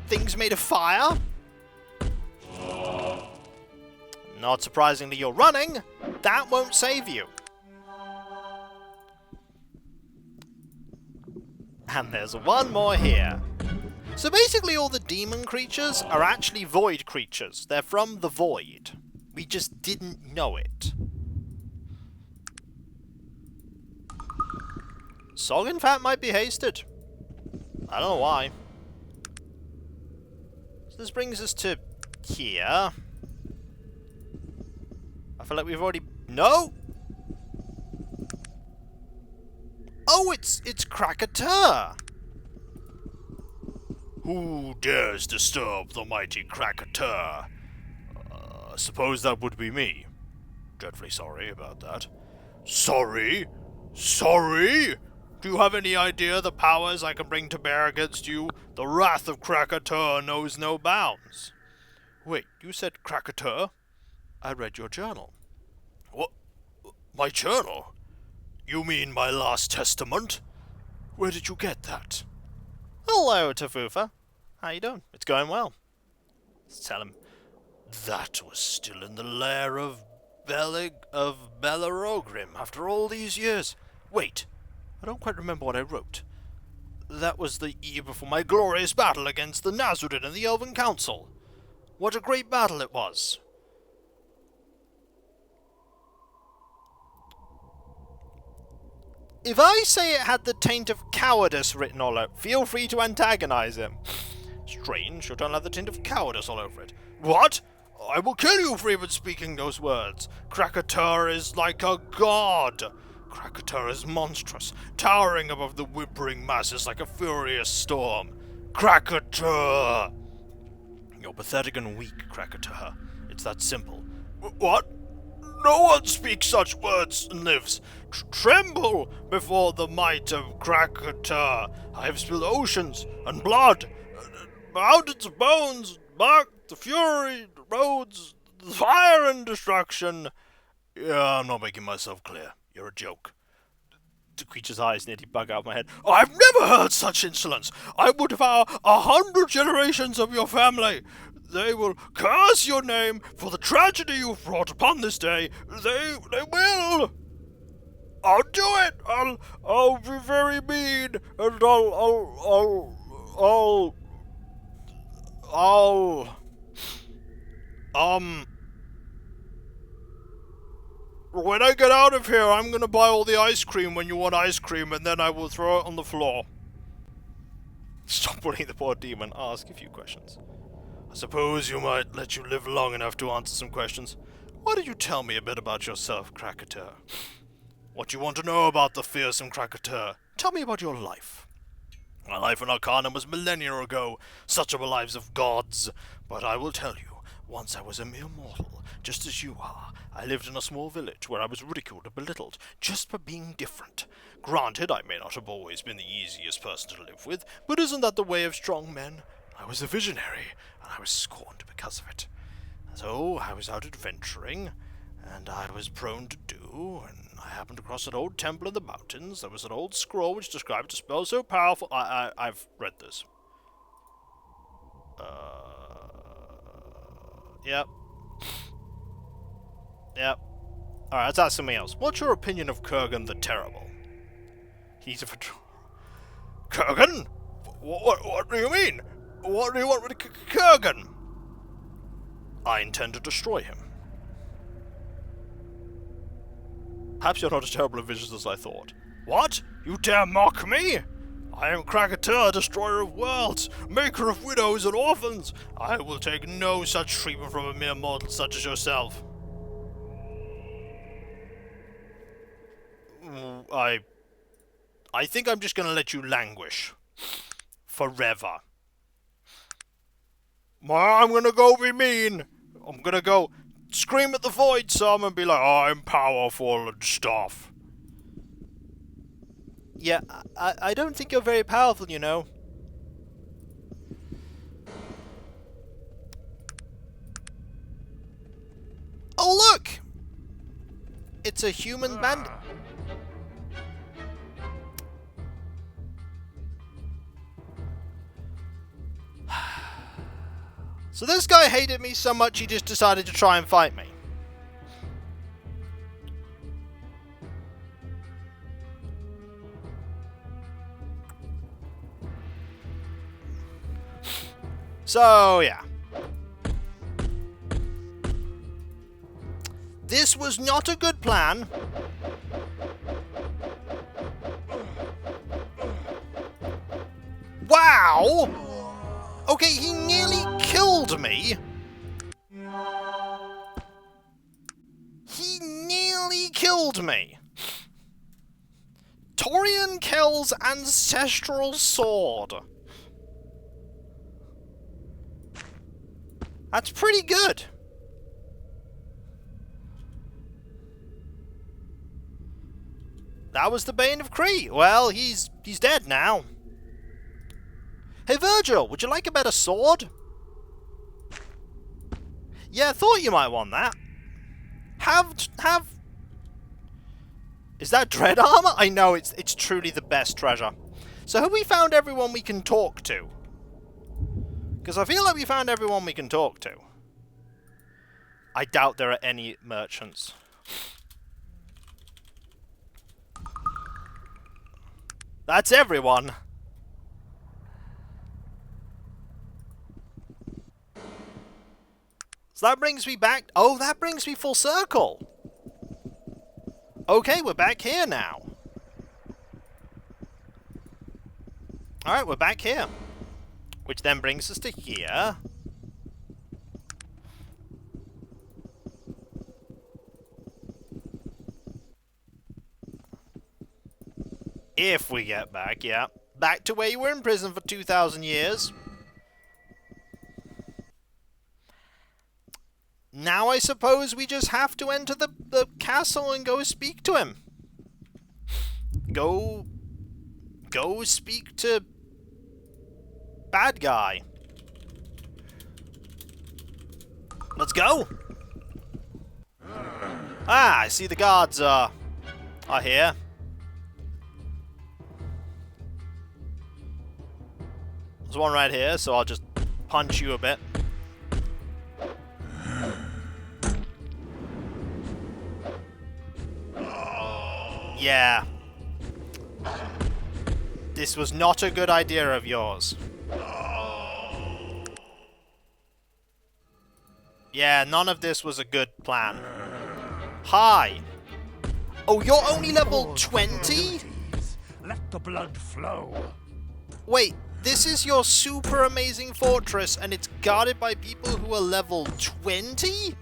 Things made of fire? Not surprisingly, you're running. That won't save you. And there's one more here. So basically all the demon creatures are actually void creatures. They're from the void. We just didn't know it. Soggin Fat might be hasted. I don't know why. So this brings us to here. I feel like we've already... No! Oh, it's Krakatoa! Who dares disturb the mighty Krakatoa? Suppose that would be me. Dreadfully sorry about that. Sorry? Sorry? Do you have any idea the powers I can bring to bear against you? The wrath of Krakatoa knows no bounds. Wait, you said Krakatoa? I read your journal. What? My journal? You mean my last testament? Where did you get that? Hello, Tafufa. How you doing? It's going well. Let's tell him. That was still in the lair of Bellerogrim after all these years. Wait, I don't quite remember what I wrote. That was the eve before my glorious battle against the Nazarene and the Elven Council. What a great battle it was. If I say it had the taint of cowardice written all over, feel free to antagonize him. Strange, you don't have the taint of cowardice all over it. What? I will kill you for even speaking those words. Krakatoa is like a god. Krakatoa is monstrous, towering above the whimpering masses like a furious storm. Krakatoa! You're pathetic and weak, Krakatoa. It's that simple. What? No one speaks such words and lives. Tremble before the might of Krakatoa. I have spilled oceans and blood, mountains of bones, bark, the fury, the roads, the fire and destruction. Yeah, I'm not making myself clear. You're a joke. The creature's eyes nearly bug out my head. I've never heard such insolence. I would devour 100 generations of your family. They will curse your name for the tragedy you've brought upon this day. They will. I'll do it. I'll be very mean, and when I get out of here, I'm gonna buy all the ice cream when you want ice cream, and then I will throw it on the floor. Stop bullying the poor demon. Ask a few questions. I suppose you might let you live long enough to answer some questions. Why don't you tell me a bit about yourself, Krakatoa? What you want to know about the fearsome Krakatoa? Tell me about your life. My life in Arcanum was millennia ago, such are the lives of gods. But I will tell you, once I was a mere mortal, just as you are. I lived in a small village where I was ridiculed and belittled just for being different. Granted, I may not have always been the easiest person to live with, but isn't that the way of strong men? I was a visionary, and I was scorned because of it. So I was out adventuring, and I was prone to do, and I happened across an old temple in the mountains. There was an old scroll which described a spell so powerful. I've read this. Yep. Yep. Alright, let's ask something else. What's your opinion of Kurgan the Terrible? He's a Kurgan? What do you mean? What do you want with Kurgan? I intend to destroy him. Perhaps you're not as terrible a vision as I thought. What? You dare mock me? I am Krakatoa, destroyer of worlds, maker of widows and orphans. I will take no such treatment from a mere mortal such as yourself. I think I'm just going to let you languish. Forever. I'm going to go be mean. I'm going to go scream at the void some and be like, I'm powerful and stuff. Yeah, I don't think you're very powerful, you know. It's a human bandit. So this guy hated me so much he just decided to try and fight me. So, yeah. This was not a good plan. Wow! Okay, he nearly killed me. He nearly killed me. Torian Kell's ancestral sword. That's pretty good. That was the Bane of Crete. Well, he's dead now. Hey Virgil, would you like a better sword? Yeah, I thought you might want that. Have... Is that dread armor? I know, it's truly the best treasure. So have we found everyone we can talk to? Because I feel like we found everyone we can talk to. I doubt there are any merchants. That's everyone. So that brings me back... Oh, that brings me full circle. Okay, we're back here now. Alright, we're back here. Which then brings us to here. If we get back, yeah. Back to where you were in prison for 2,000 years. Now I suppose we just have to enter the castle and go speak to him. Go speak to bad guy. Let's go. Ah, I see the guards are here. There's one right here, so I'll just punch you a bit. Yeah. This was not a good idea of yours. Yeah, none of this was a good plan. Hi. Oh, you're only level 20? Let the blood flow. Wait, this is your super amazing fortress and it's guarded by people who are level 20?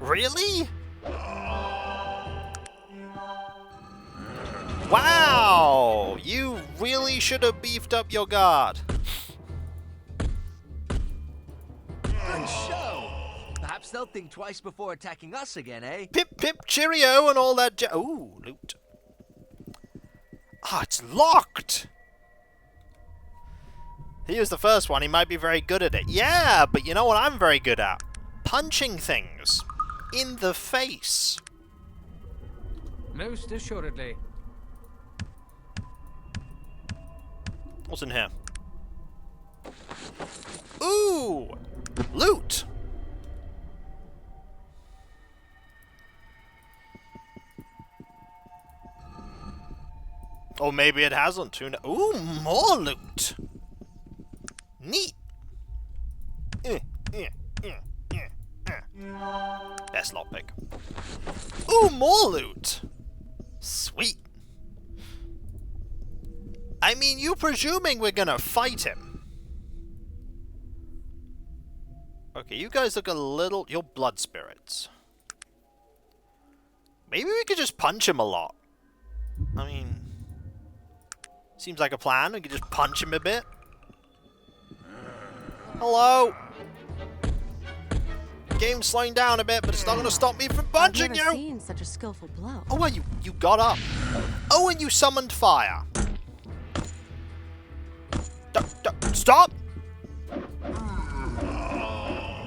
Really? Wow! You really should have beefed up your guard. Good show. Perhaps they'll think twice before attacking us again, eh? Pip pip cheerio and all that ooh, loot. Ah, it's locked! He was the first one, he might be very good at it. Yeah, but you know what I'm very good at? Punching things. In the face. Most assuredly. What's in here? Ooh! Loot! Or maybe it hasn't. Who knows? Ooh, more loot! Neat! Best lockpick. Ooh, more loot! Sweet. I mean, you presuming we're gonna fight him. Okay, you guys look a little... You're blood spirits. Maybe we could just punch him a lot. I mean... Seems like a plan. We could just punch him a bit. Hello? Game's slowing down a bit, but it's not going to stop me from punching I've you! never seen such a skillful blow. Oh, well, you got up. Oh, and you summoned fire. Stop!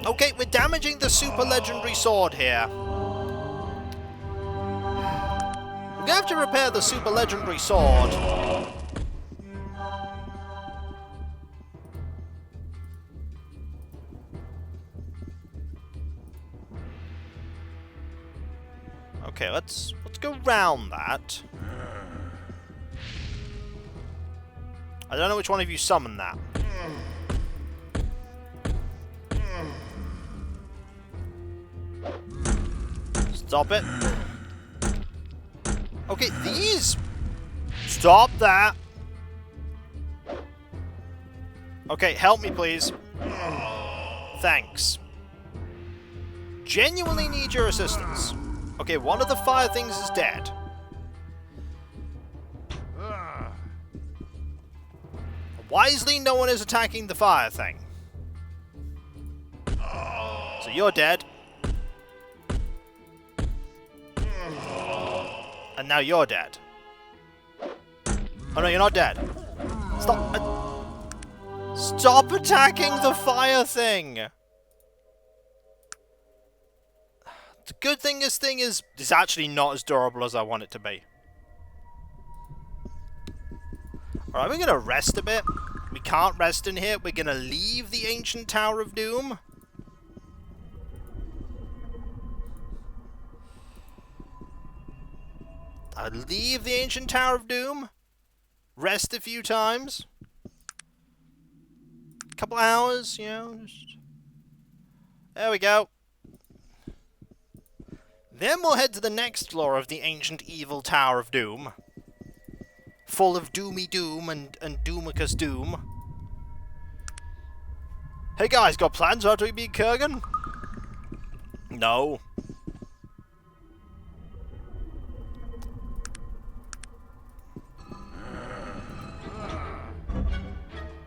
Okay, we're damaging the super legendary sword here. We're gonna have to repair the super legendary sword. Okay, let's go round that. I don't know which one of you summoned that. Stop it. Okay, these... Stop that! Okay, help me, please. Thanks. Genuinely need your assistance. Okay, one of the fire things is dead. Wisely, no one is attacking the fire thing. So you're dead. And now you're dead. Oh no, you're not dead. Stop. Stop attacking the fire thing! The good thing this thing is actually not as durable as I want it to be. Alright, we're gonna rest a bit. We can't rest in here. We're gonna leave the Ancient Tower of Doom. I'll leave the Ancient Tower of Doom. Rest a few times. A couple hours, you know. Just... There we go. Then we'll head to the next floor of the ancient evil Tower of Doom. Full of doomy doom and doomicus doom. Hey guys, got plans after we beat Kurgan? No.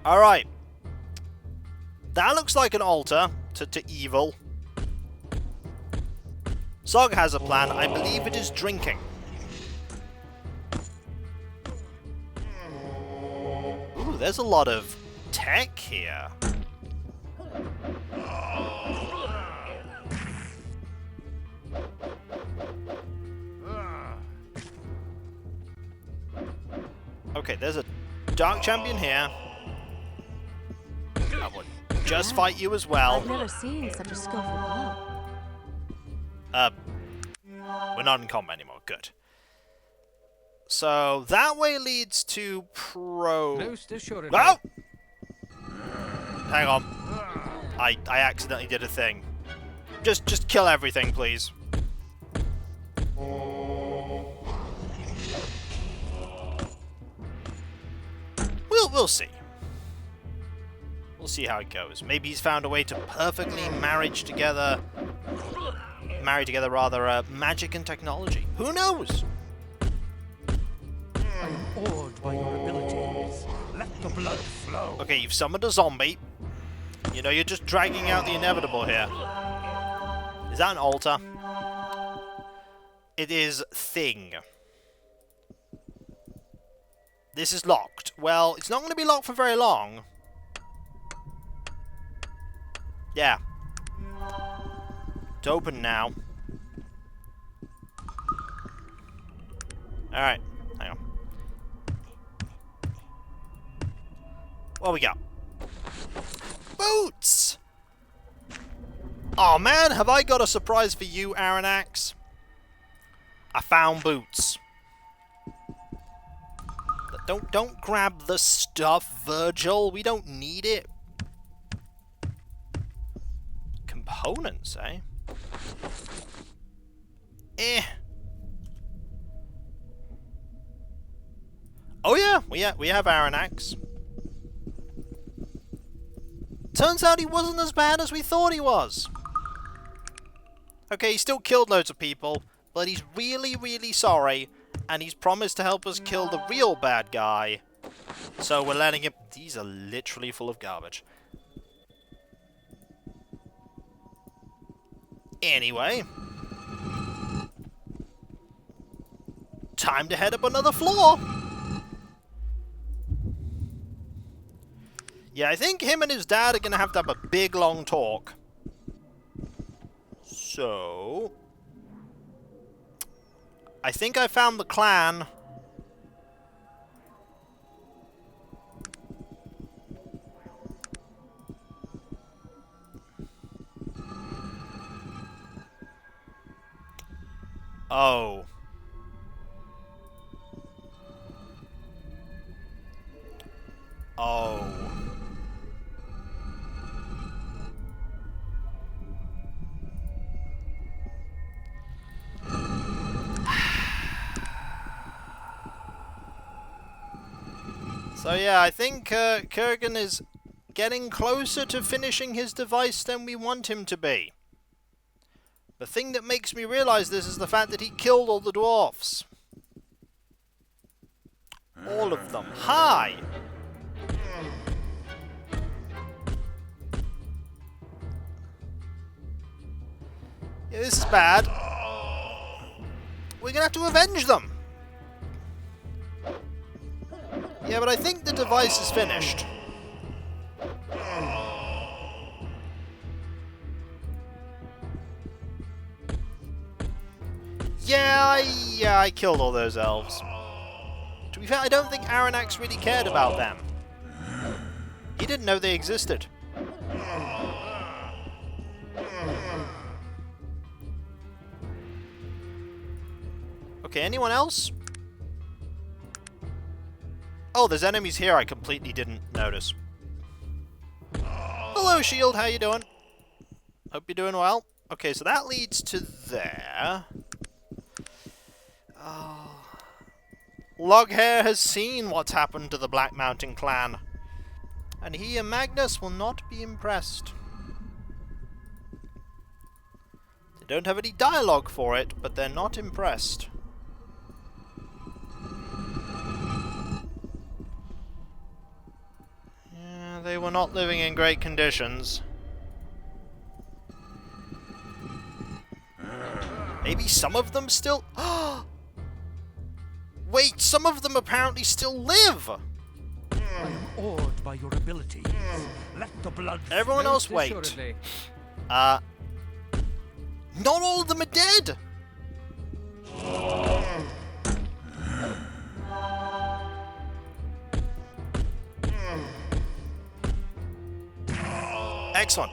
Alright. That looks like an altar to evil. Zog has a plan. I believe it is drinking. Ooh, there's a lot of tech here. Okay, there's a dark champion here. I would just fight you as well. I've never seen such a skillful blow. We're not in combat anymore. Good. So that way leads to Most assuredly. Oh! Hang on. I accidentally did a thing. Just kill everything, please. We'll see. We'll see how it goes. Maybe he's found a way to perfectly marry together magic and technology. Who knows? I'm awed by your abilities. Let the blood flow. Okay, you've summoned a zombie. You know, you're just dragging out the inevitable here. Is that an altar? It is thing. This is locked. Well, it's not going to be locked for very long. Yeah. It's open now. Alright, hang on. What we got? Boots! Oh man, have I got a surprise for you, Aranax? I found boots. Don't grab the stuff, Virgil. We don't need it. Components, eh? Oh yeah, we have Aranax. Turns out he wasn't as bad as we thought he was. Okay, he still killed loads of people, but he's really, really sorry, and he's promised to help us kill the real bad guy. So we're letting him... These are literally full of garbage. Anyway. Time to head up another floor. Yeah, I think him and his dad are going to have a big, long talk. So... I think I found the clan. Oh. Oh. So yeah, I think Kurgan is getting closer to finishing his device than we want him to be. The thing that makes me realize this is the fact that he killed all the dwarfs. All of them. Hi! Yeah, this is bad. We're gonna have to avenge them. Yeah, but I think the device is finished. Yeah, I killed all those elves. To be fair, I don't think Aranax really cared about them. He didn't know they existed. Okay, anyone else? Oh, there's enemies here I completely didn't notice. Hello, Shield, how you doing? Hope you're doing well. Okay, so that leads to there. Oh. Loghair has seen what's happened to the Black Mountain clan, and he and Magnus will not be impressed. They don't have any dialogue for it, but they're not impressed. Yeah, they were not living in great conditions. Maybe some of them still... Wait, some of them apparently still live! I am awed by your abilities. Let the blood Everyone flow. else wait. Assuredly. Not all of them are dead! Excellent.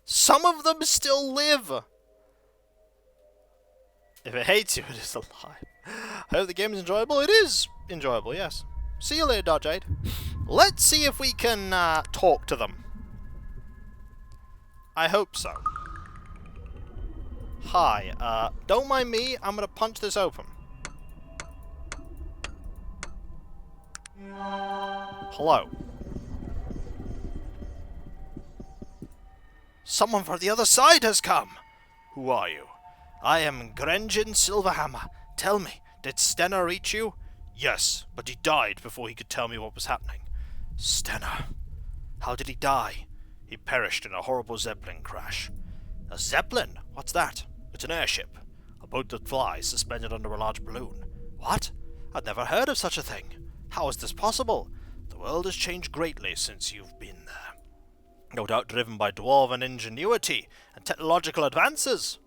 Some of them still live! If it hates you, it is a lie. I hope the game is enjoyable. It is enjoyable, yes. See you later, Dodge Aid. Let's see if we can talk to them. I hope so. Hi, don't mind me. I'm gonna punch this open. Hello. Someone from the other side has come. Who are you? I am Grenjin Silverhammer. Tell me, did Stenner reach you? Yes, but he died before he could tell me what was happening. Stenner. How did he die? He perished in a horrible Zeppelin crash. A Zeppelin? What's that? It's an airship. A boat that flies, suspended under a large balloon. What? I'd never heard of such a thing. How is this possible? The world has changed greatly since you've been there. No doubt driven by dwarven ingenuity and technological advances.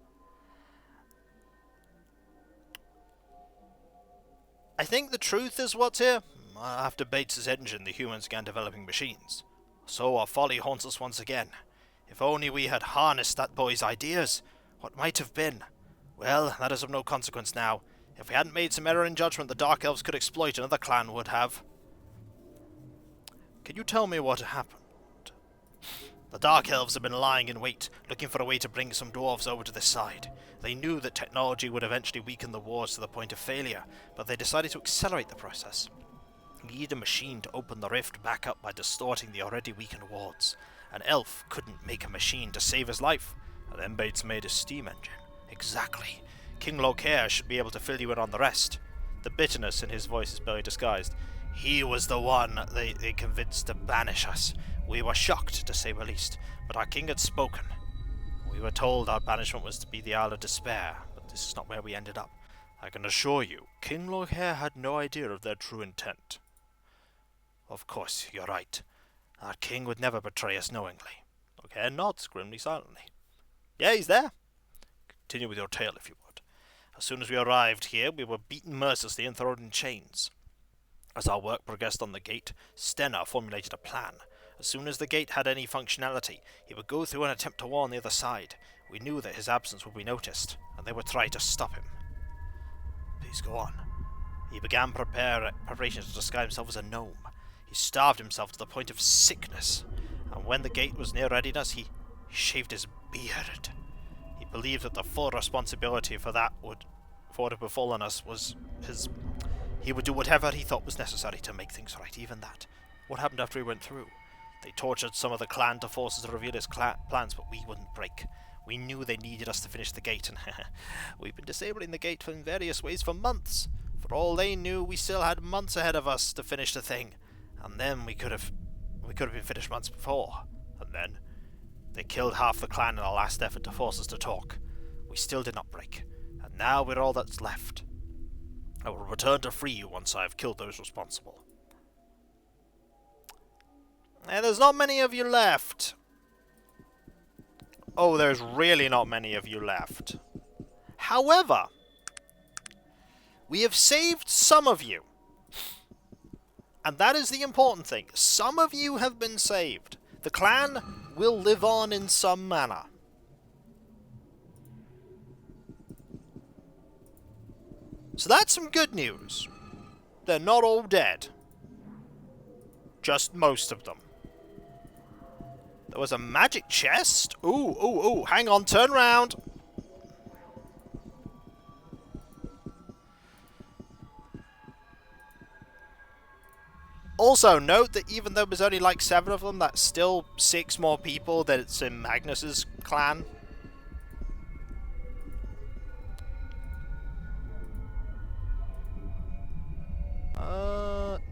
I think the truth is what's here. After Bates' engine, the humans began developing machines. So our folly haunts us once again. If only we had harnessed that boy's ideas. What might have been? Well, that is of no consequence now. If we hadn't made some error in judgment the Dark Elves could exploit, another clan would have. Can you tell me what happened? The Dark Elves have been lying in wait, looking for a way to bring some dwarves over to this side. They knew that technology would eventually weaken the wars to the point of failure, but they decided to accelerate the process. We needed a machine to open the rift back up by distorting the already weakened wards. An elf couldn't make a machine to save his life, and then Bates made a steam engine. Exactly. King Loghair should be able to fill you in on the rest. The bitterness in his voice is barely disguised. He was the one they convinced to banish us. We were shocked, to say the least, but our king had spoken. We were told our banishment was to be the Isle of Despair, but this is not where we ended up. I can assure you, King Loghair had no idea of their true intent. Of course, you're right. Our king would never betray us knowingly. Loghair nods grimly silently. Yeah, he's there. Continue with your tale, if you would. As soon as we arrived here, we were beaten mercilessly and thrown in chains. As our work progressed on the gate, Stenner formulated a plan. As soon as the gate had any functionality, he would go through and attempt to warn the other side. We knew that his absence would be noticed, and they would try to stop him. Please go on. He began preparations to disguise himself as a gnome. He starved himself to the point of sickness, and when the gate was near readiness, he shaved his beard. He believed that the full responsibility for what had befallen us was his. He would do whatever he thought was necessary to make things right, even that. What happened after he went through? They tortured some of the clan to force us to reveal his plans, but we wouldn't break. We knew they needed us to finish the gate, and we've been disabling the gate in various ways for months. For all they knew, we still had months ahead of us to finish the thing, and then we could have been finished months before. And then they killed half the clan in a last effort to force us to talk. We still did not break, and now we're all that's left. I will return to free you once I have killed those responsible. And there's not many of you left. Oh, there's really not many of you left. However, we have saved some of you. And that is the important thing. Some of you have been saved. The clan will live on in some manner. So that's some good news. They're not all dead. Just most of them. There was a magic chest. Ooh, hang on, turn round. Also, note that even though there's only like 7 of them, that's still 6 more people that it's in Magnus's clan.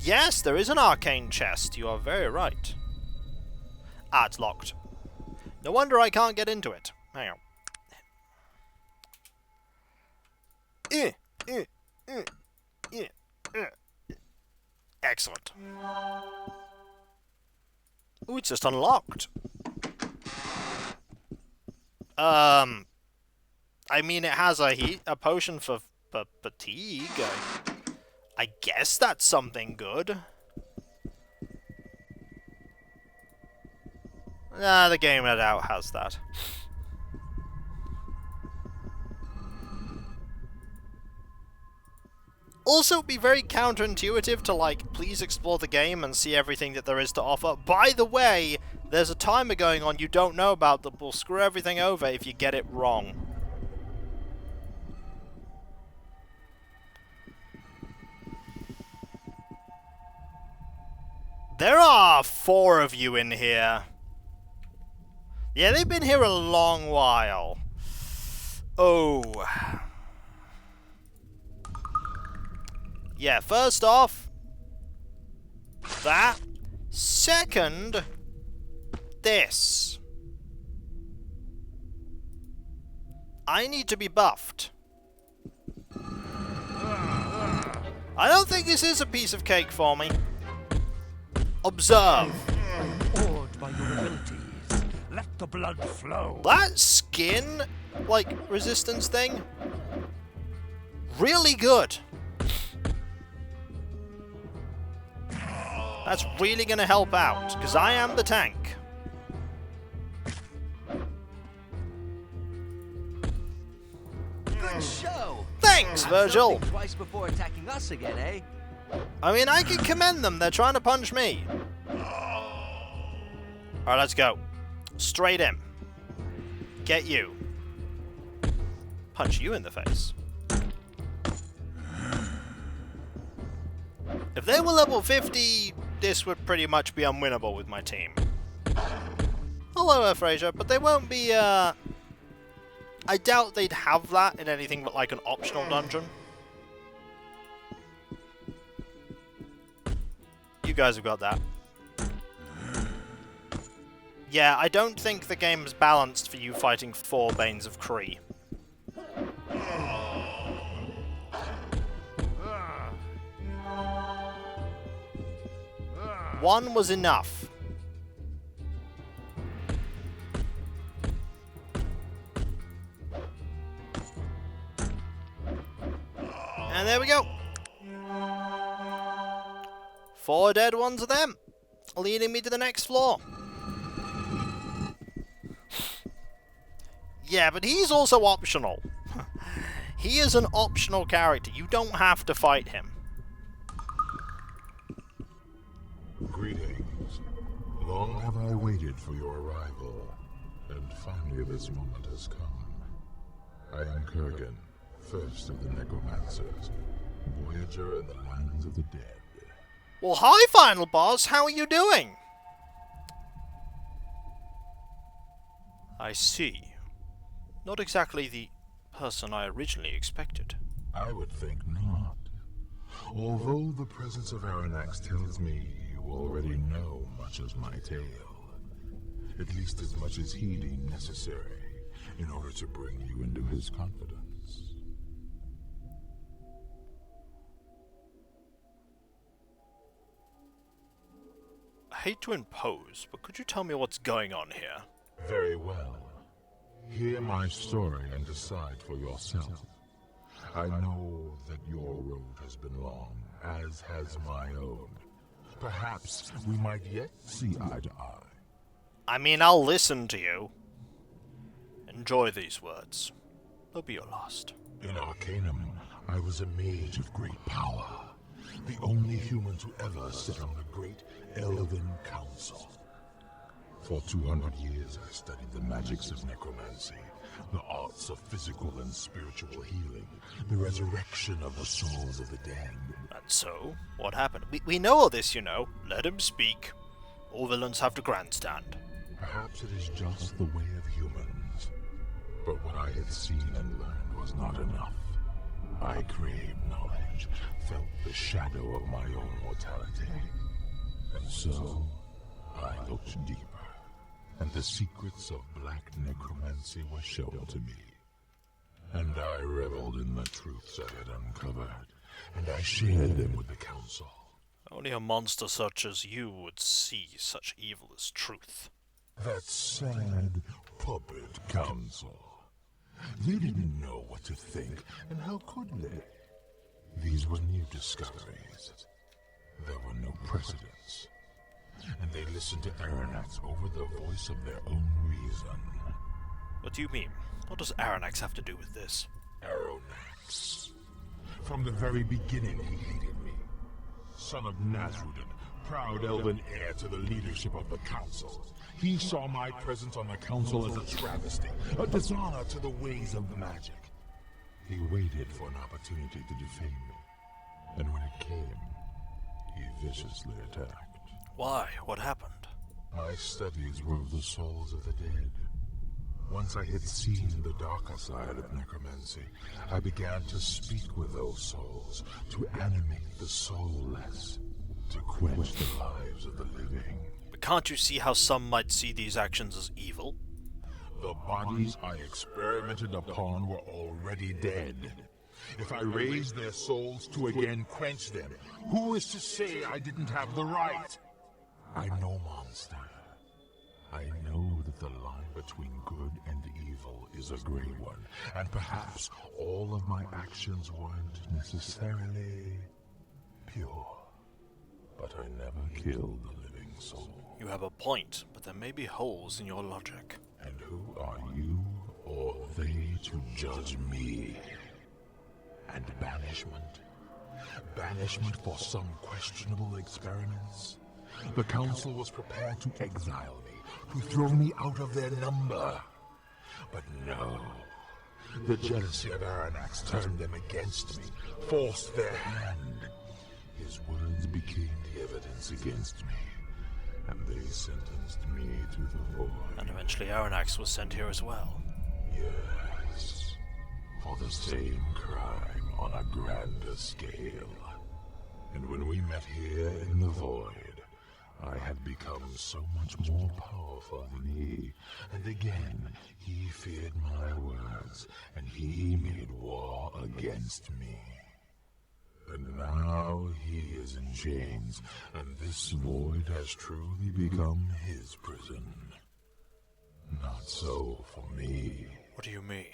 Yes, there is an arcane chest. You are very right. Ah, it's locked. No wonder I can't get into it. Hang on. Excellent. Ooh, it's just unlocked. I mean, it has a potion for fatigue. I guess that's something good. Nah, the game no doubt has that. Also, it'd be very counterintuitive to, like, please explore the game and see everything that there is to offer. By the way, there's a timer going on you don't know about that will screw everything over if you get it wrong. There are 4 of you in here. Yeah, they've been here a long while. Oh. Yeah, first off, that. Second, this. I need to be buffed. I don't think this is a piece of cake for me. Observe. Awed by your abilities, let the blood flow. That skin, like, resistance thing, really good. That's really going to help out, because I am the tank. Good show. Thanks, Virgil. Think twice before attacking us again, eh? I mean, I can commend them. They're trying to punch me. Alright, let's go. Straight in. Get you. Punch you in the face. If they were level 50, this would pretty much be unwinnable with my team. Hello, Fraser, but they won't be, I doubt they'd have that in anything but like an optional dungeon. You guys have got that. Yeah, I don't think the game's balanced for you fighting 4 Banes of Kree. One was enough. 4 dead ones of them, leading me to the next floor. Yeah, but he's also optional. He is an optional character. You don't have to fight him. Greetings. Long have I waited for your arrival, and finally this moment has come. I am Kurgan, first of the Necromancers, Voyager in the lands of the dead. Well, hi, Final Boss. How are you doing? I see. Not exactly the person I originally expected. I would think not. Although the presence of Aranax tells me you already know much of my tale. At least as much as he deemed necessary in order to bring you into his confidence. I hate to impose, but could you tell me what's going on here? Very well. Hear my story and decide for yourself. I know that your road has been long, as has my own. Perhaps we might yet see eye to eye. I mean, I'll listen to you. Enjoy these words. They'll be your last. In Arcanum, I was a mage of great power. The only human to ever sit on the great Elven Council. For 200 years I studied the magics of necromancy, the arts of physical and spiritual healing, the resurrection of the souls of the dead. And so, what happened? We know all this, you know. Let him speak. All villains have to grandstand. Perhaps it is just the way of humans. But what I had seen and learned was not enough. I craved knowledge, felt the shadow of my own mortality. And so, I looked deeper. And the secrets of black necromancy were shown to me. And I reveled in the truths I had uncovered, and I shared them with the council. Only a monster such as you would see such evil as truth. That sad puppet council. They didn't know what to think, and how could they? These were new discoveries. There were no precedents. And they listened to Aranax over the voice of their own reason. What do you mean? What does Aranax have to do with this? Aranax. From the very beginning he hated me. Son of Nazrudan, proud elven heir to the leadership of the council. He saw my presence on the council as a travesty, a dishonor to the ways of magic. He waited for an opportunity to defame me. And when it came, he viciously attacked. Why? What happened? My studies were of the souls of the dead. Once I had seen the darker side of necromancy, I began to speak with those souls, to animate the soulless, to quench the lives of the living. But can't you see how some might see these actions as evil? The bodies I experimented upon were already dead. If I raised their souls to again quench them, who is to say I didn't have the right? I know, monster. I know that the line between good and evil is a gray one, and perhaps all of my actions weren't necessarily pure. But I never killed a living soul. You have a point, but there may be holes in your logic. And who are you or they to judge me? And banishment? Banishment for some questionable experiments? The council was prepared to exile me, to throw me out of their number. But no. The jealousy of Aranax turned them against me, forced their hand. His words became the evidence against me, and they sentenced me to the void. And eventually Aranax was sent here as well. Yes, for the same crime on a grander scale. And when we met here in the void, I had become so much more powerful than he. And again, he feared my words, and he made war against me. And now he is in chains, and this void has truly become his prison. Not so for me. What do you mean?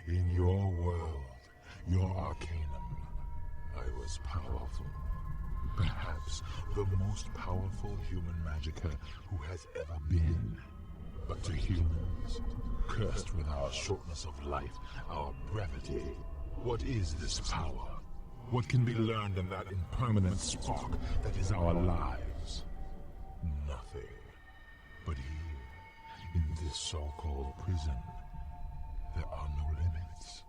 In your world, your Arcanum, I was as powerful. Perhaps the most powerful human magicka who has ever been. But to humans, cursed with our shortness of life, our brevity, what is this power? What can be learned in that impermanent spark that is our lives? Nothing. But here, in this so-called prison, there are no limits.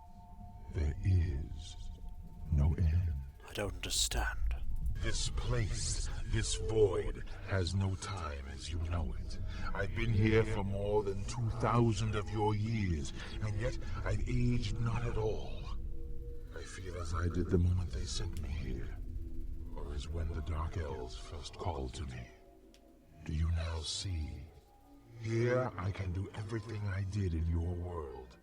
There is no end. I don't understand. This place, this void, has no time as you know it. I've been here for more than 2,000 of your years, and yet I've aged not at all. I feel as I did the moment they sent me here, or as when the Dark Elves first called to me. Do you now see? Here I can do everything I did in your world,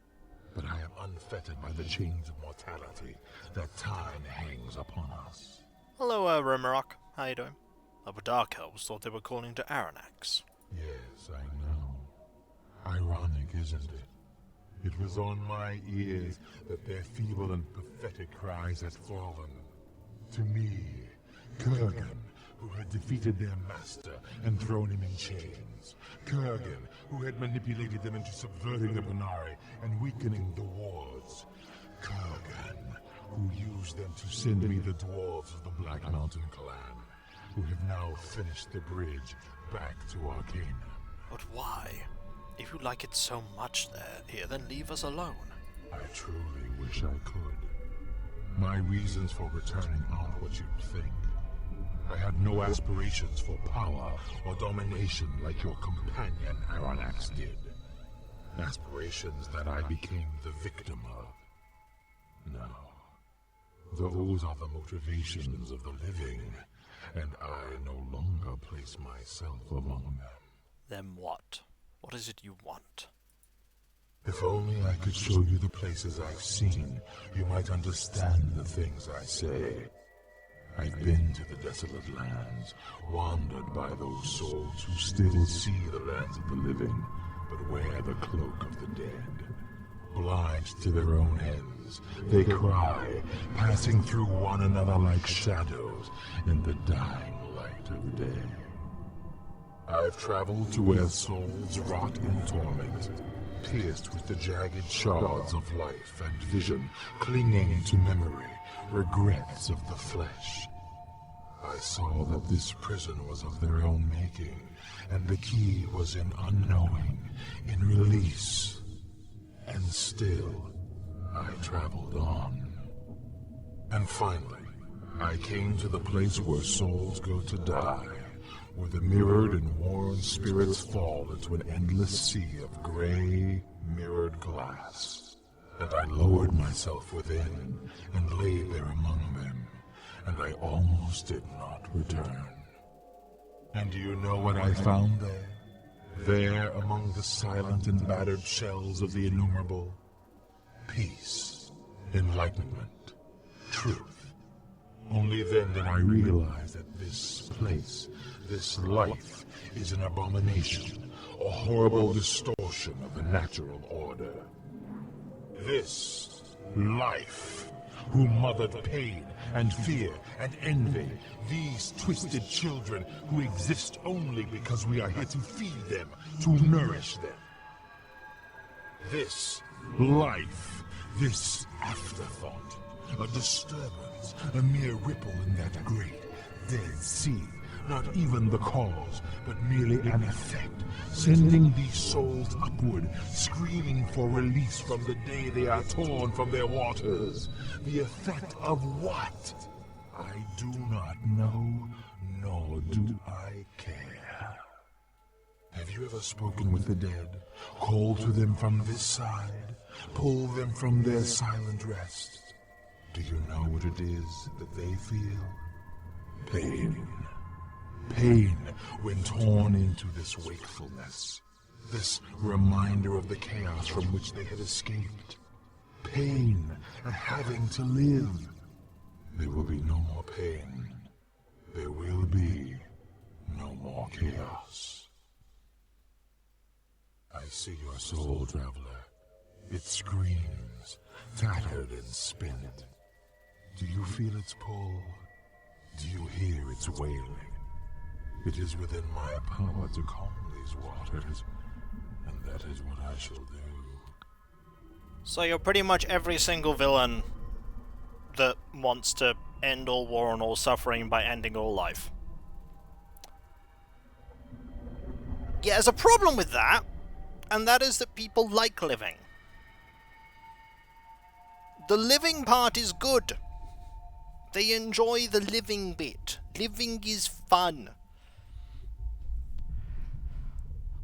but I am unfettered by the chains of mortality that time hangs upon us. Hello, Rimrock. How you doing? The Dark Elves thought they were calling to Aranax. Yes, I know. Ironic, isn't it? It was on my ears that their feeble and pathetic cries had fallen. To me, Kurgan, who had defeated their master and thrown him in chains. Kurgan, who had manipulated them into subverting the Panari and weakening the wards. Kurgan, who used them to send me the dwarves of the Black Mountain clan, who have now finished the bridge back to Arcanum. But why? If you like it so much here, then leave us alone. I truly wish I could. My reasons for returning aren't what you'd think. I had no aspirations for power or domination like your companion Aranax did. Aspirations that I became the victim of. No. Those are the motivations of the living, and I no longer place myself among them. Then what? What is it you want? If only I could show you the places I've seen, you might understand the things I say. I've been to the desolate lands, wandered by those souls who still see the lands of the living, but wear the cloak of the dead. Blind to their own ends, they cry, passing through one another like shadows in the dying light of day. I've traveled to where souls rot in torment, pierced with the jagged shards of life and vision, clinging to memory, regrets of the flesh. I saw that this prison was of their own making, and the key was in unknowing, in release. And still, I traveled on. And finally, I came to the place where souls go to die, where the mirrored and worn spirits fall into an endless sea of gray, mirrored glass. And I lowered myself within, and lay there among them, and I almost did not return. And do you know what I found there? There, among the silent and battered shells of the innumerable, peace, enlightenment, truth. Only then did I realize that this place, this life, is an abomination, a horrible distortion of the natural order. This life, who mothered pain and fear and envy, these twisted children who exist only because we are here to feed them, to nourish them. This life, this afterthought, a disturbance, a mere ripple in that great, dead sea, not even the cause, but merely an effect, sending these souls upward, screaming for release from the day they are torn from their waters. The effect of what? I do not know, nor do I care. Have you ever spoken with the dead, called to them from this side, pulled them from their silent rest? Do you know what it is that they feel? Pain. Pain when torn into this wakefulness, this reminder of the chaos from which they had escaped. Pain at having to live. There will be no more pain. There will be no more chaos. I see your soul, traveler. It screams, tattered and spent. Do you feel its pull? Do you hear its wailing? It is within my power to calm these waters, and that is what I shall do. So you're pretty much every single villain that wants to end all war and all suffering by ending all life. Yeah, there's a problem with that, and that is that people like living. The living part is good. They enjoy the living bit. Living is fun.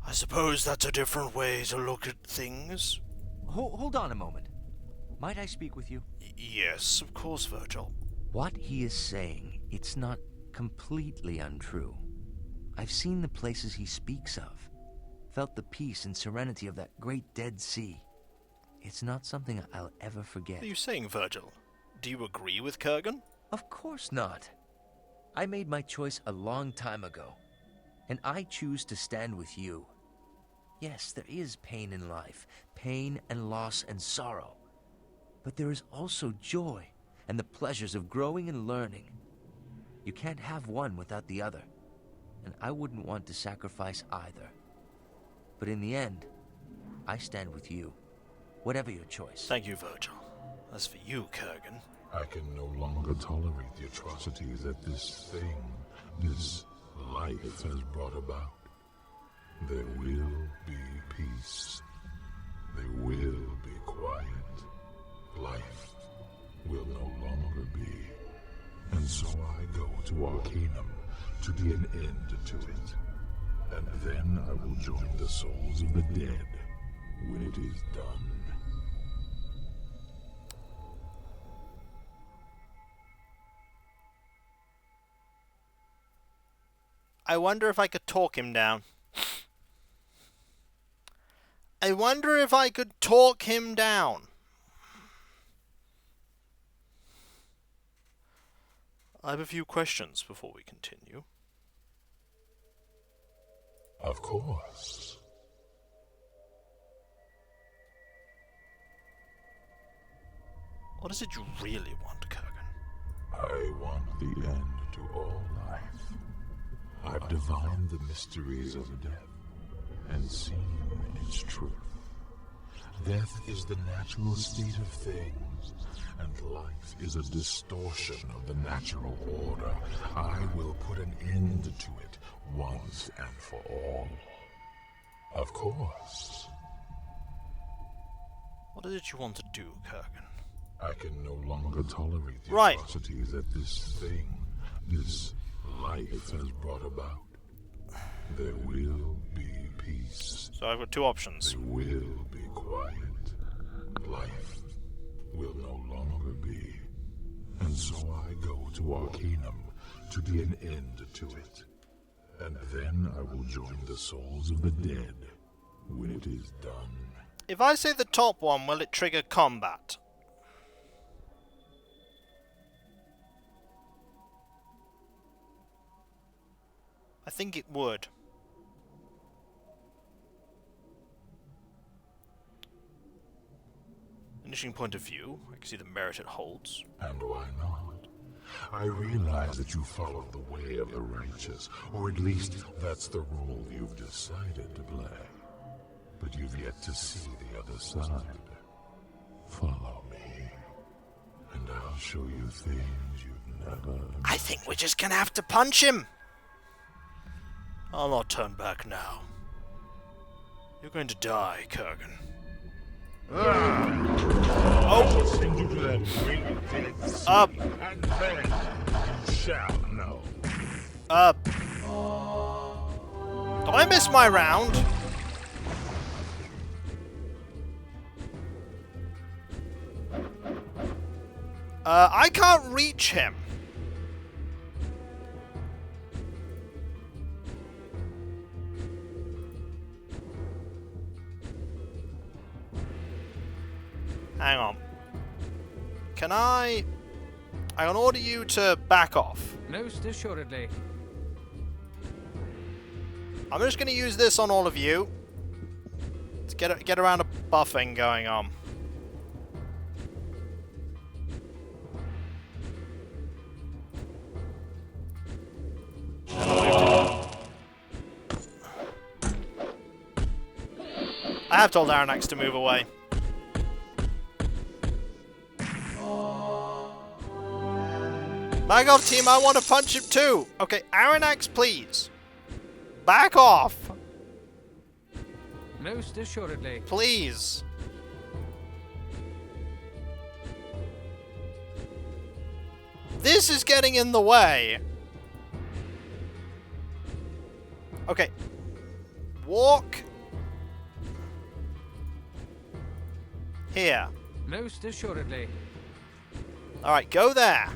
I suppose that's a different way to look at things. Hold on a moment. Might I speak with you? Yes, of course, Virgil. What he is saying, it's not completely untrue. I've seen the places he speaks of, felt the peace and serenity of that great Dead Sea. It's not something I'll ever forget. What are you saying, Virgil? Do you agree with Kurgan? Of course not. I made my choice a long time ago, and I choose to stand with you. Yes, there is pain in life, pain and loss and sorrow. But there is also joy and the pleasures of growing and learning. You can't have one without the other, and I wouldn't want to sacrifice either. But in the end, I stand with you, whatever your choice. Thank you, Virgil. As for you, Kurgan... I can no longer tolerate the atrocities that this thing, this life has brought about. There will be peace. There will be quiet. Life will no longer be. And so I go to Arcanum to be an end to it. And then I will join the souls of the dead when it is done. I wonder if I could talk him down. I wonder if I could talk him down. I have a few questions before we continue. Of course. What is it you really want, Kurgan? I want the end to all life. I've divined the mysteries of death and seen its truth. Death is the natural state of things, and life is a distortion of the natural order. I will put an end to it once and for all. Of course. What is it you want to do, Kurgan? I can no longer tolerate the Right. atrocities that this thing, this life has brought about. There will be peace. So I've got two options. There will be quiet. Life will no longer be. And so I go to Arcanum to be an end to it. And then I will join the souls of the dead when it is done. If I say the top one, will it trigger combat? I think it would. Initiating point of view, I can see the merit it holds. And why not? I realize that you follow the way of the righteous, or at least that's the role you've decided to play. But you've yet to see the other side. Follow me, and I'll show you things you've never... I think we're just gonna have to punch him! I'll not turn back now. You're going to die, Kurgan. I'll send you to that great dead sea, Up. and then you shall know. Did I miss my round? I can't reach him. Hang on. Can I can order you to back off. Most assuredly. I'm just going to use this on all of you to get around a buffing going on. I have told Aranax to move away. Back off, team. I want to punch him too. Okay, Aranax, please. Back off. Most assuredly. Please. This is getting in the way. Okay. Walk. Here. Most assuredly. Alright, go there.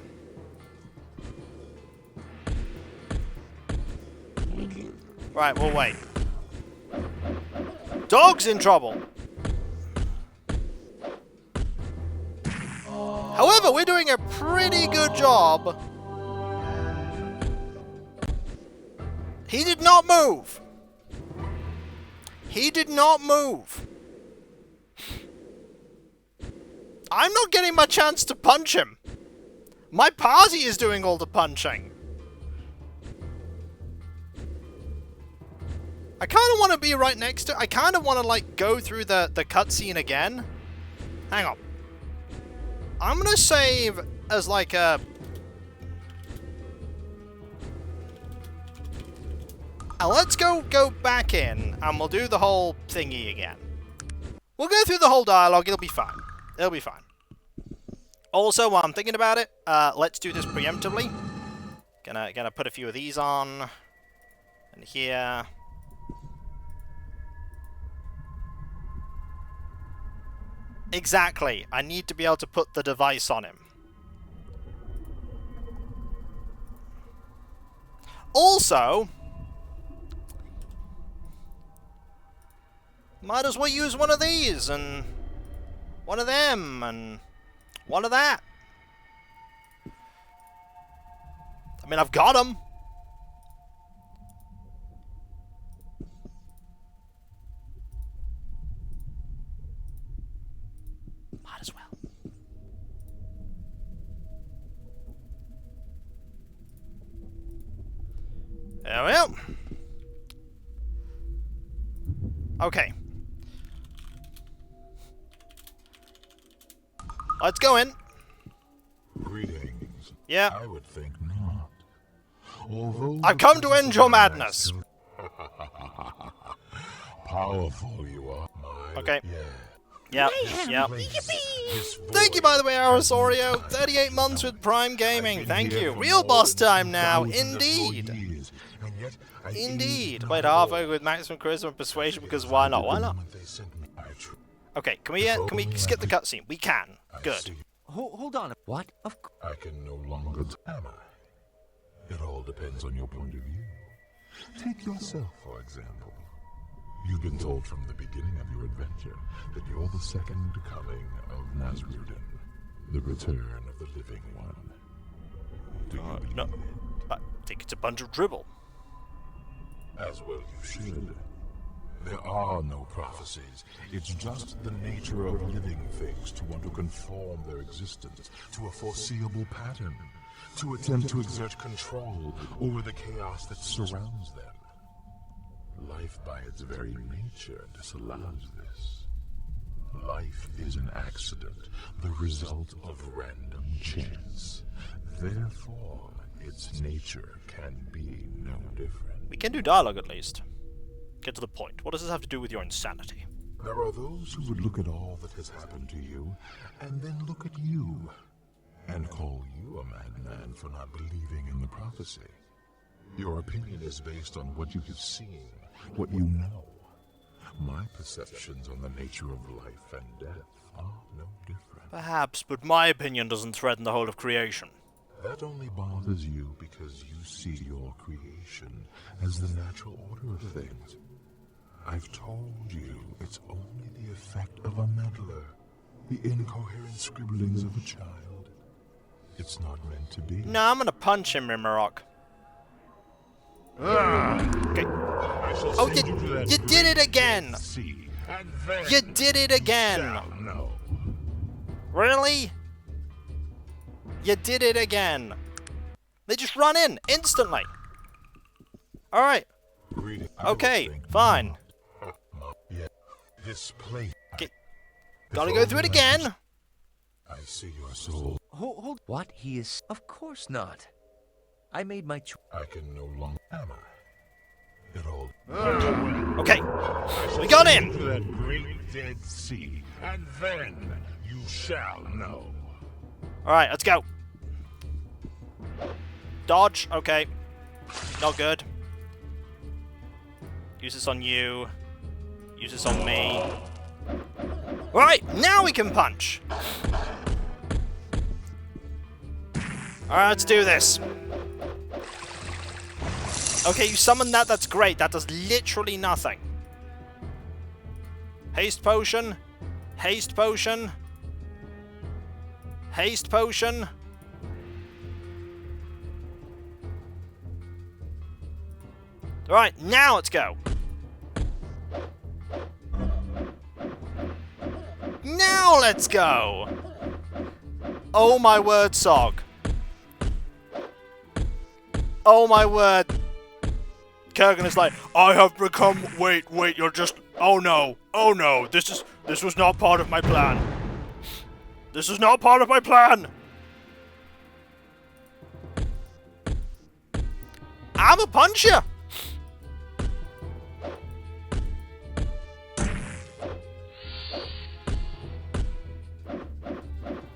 Right, we'll wait. Dog's in trouble. However, we're doing a pretty good job. He did not move. He did not move. I'm not getting my chance to punch him. My party is doing all the punching. I kind of want to be right next to... I kind of want to, like, go through the cutscene again. Hang on. I'm going to save as, like, a... let's go back in, and we'll do the whole thingy again. We'll go through the whole dialogue. It'll be fine. It'll be fine. Also, while I'm thinking about it, let's do this preemptively. Gonna put a few of these on. And here... Exactly. I need to be able to put the device on him. Also, might as well use one of these, and one of them, and one of that. I mean, I've got them. Might as well. There we go. Okay. Let's go in. Greetings. Yeah. I would think not. Although I've come to end your madness. Powerful you are. Okay. Yeah. Yep. Thank you, by the way, Arasorio. 38 months with Prime Gaming. Thank you. Real boss time now. Indeed. Indeed. Played half-orc with maximum charisma and persuasion because why not? Why not? Okay, can we skip the cutscene? We can. Good. Hold on. What? I can no longer. Am I? It all depends on your point of view. Take yourself, for example. You've been told from the beginning of your adventure that you're the second coming of Nazrudin, the return of the living one. Do you believe No. it? I think it's a bunch of dribble. As well you should. There are no prophecies. It's just the nature of living things to want to conform their existence to a foreseeable pattern, to attempt to exert control over the chaos that surrounds them. Life by its very nature disallows this. Life is an accident, the result of random chance. Therefore, its nature can be no different. We can do dialogue at least. Get to the point. What does this have to do with your insanity? There are those who would look at all that has happened to you, and then look at you, and call you a madman for not believing in the prophecy. Your opinion is based on what you have seen, what you know. My perceptions on the nature of life and death are no different. Perhaps, but my opinion doesn't threaten the whole of creation. That only bothers you because you see your creation as the natural order of things. I've told you it's only the effect of a meddler, the incoherent scribblings of a child. It's not meant to be. No, I'm gonna punch him, Rimmerok. Okay. Oh, you did it again! You did it again! No. Really? You did it again. They just run in instantly. Alright. Okay, fine. This place. Okay. Gotta go through it again. I see your soul. Hold. What? He is. Of course not. I made my choice. I can no longer. Am I? It all. Okay. We got in. To that great dead sea, and then you shall know. Alright, let's go. Dodge. Okay. Not good. Use this on you. Use this on me. Alright, now we can punch. Alright, let's do this. Okay, you summoned that, that's great. That does literally nothing. Haste potion. Haste potion. Haste potion. Alright, now let's go. Now let's go. Oh my word, Sog. Oh my word. Kurgan is like, I have become. Wait, you're just. Oh no, this was not part of my plan. This is not part of my plan. I'm a puncher.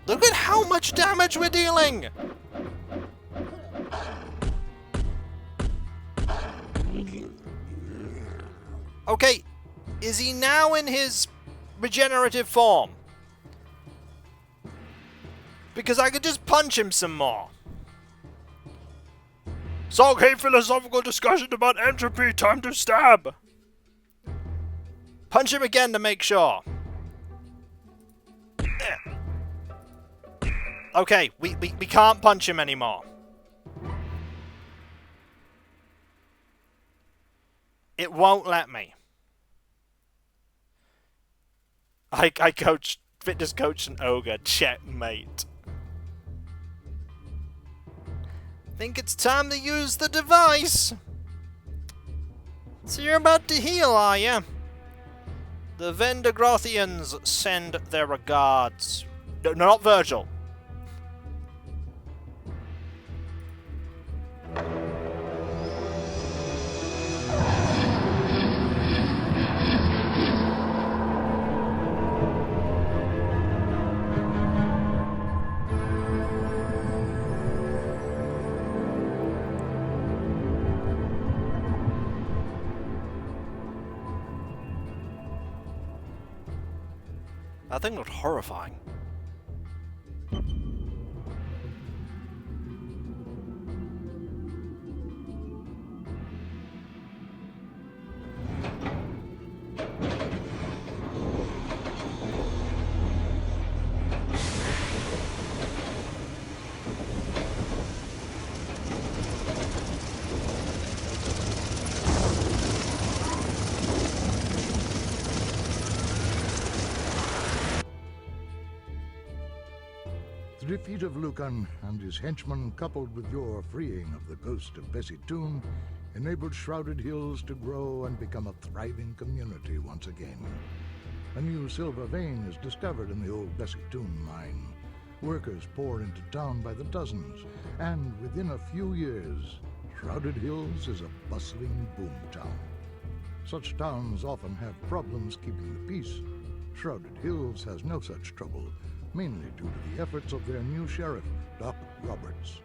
Look at how much damage we're dealing. Okay, is he now in his regenerative form? Because I could just punch him some more. Sog, hey, philosophical discussion about entropy, time to stab. Punch him again to make sure. Okay, we can't punch him anymore. It won't let me. I coach, fitness coach an ogre, checkmate. Think it's time to use the device. So you're about to heal, are you? The Vendagrothians send their regards. No, not Virgil. That thing looked horrifying. The defeat of Lucan and his henchmen, coupled with your freeing of the ghost of Bessie Toon, enabled Shrouded Hills to grow and become a thriving community once again. A new silver vein is discovered in the old Bessie Toon mine. Workers pour into town by the dozens, and within a few years, Shrouded Hills is a bustling boomtown. Such towns often have problems keeping the peace. Shrouded Hills has no such trouble, mainly due to the efforts of their new sheriff, Doc Roberts.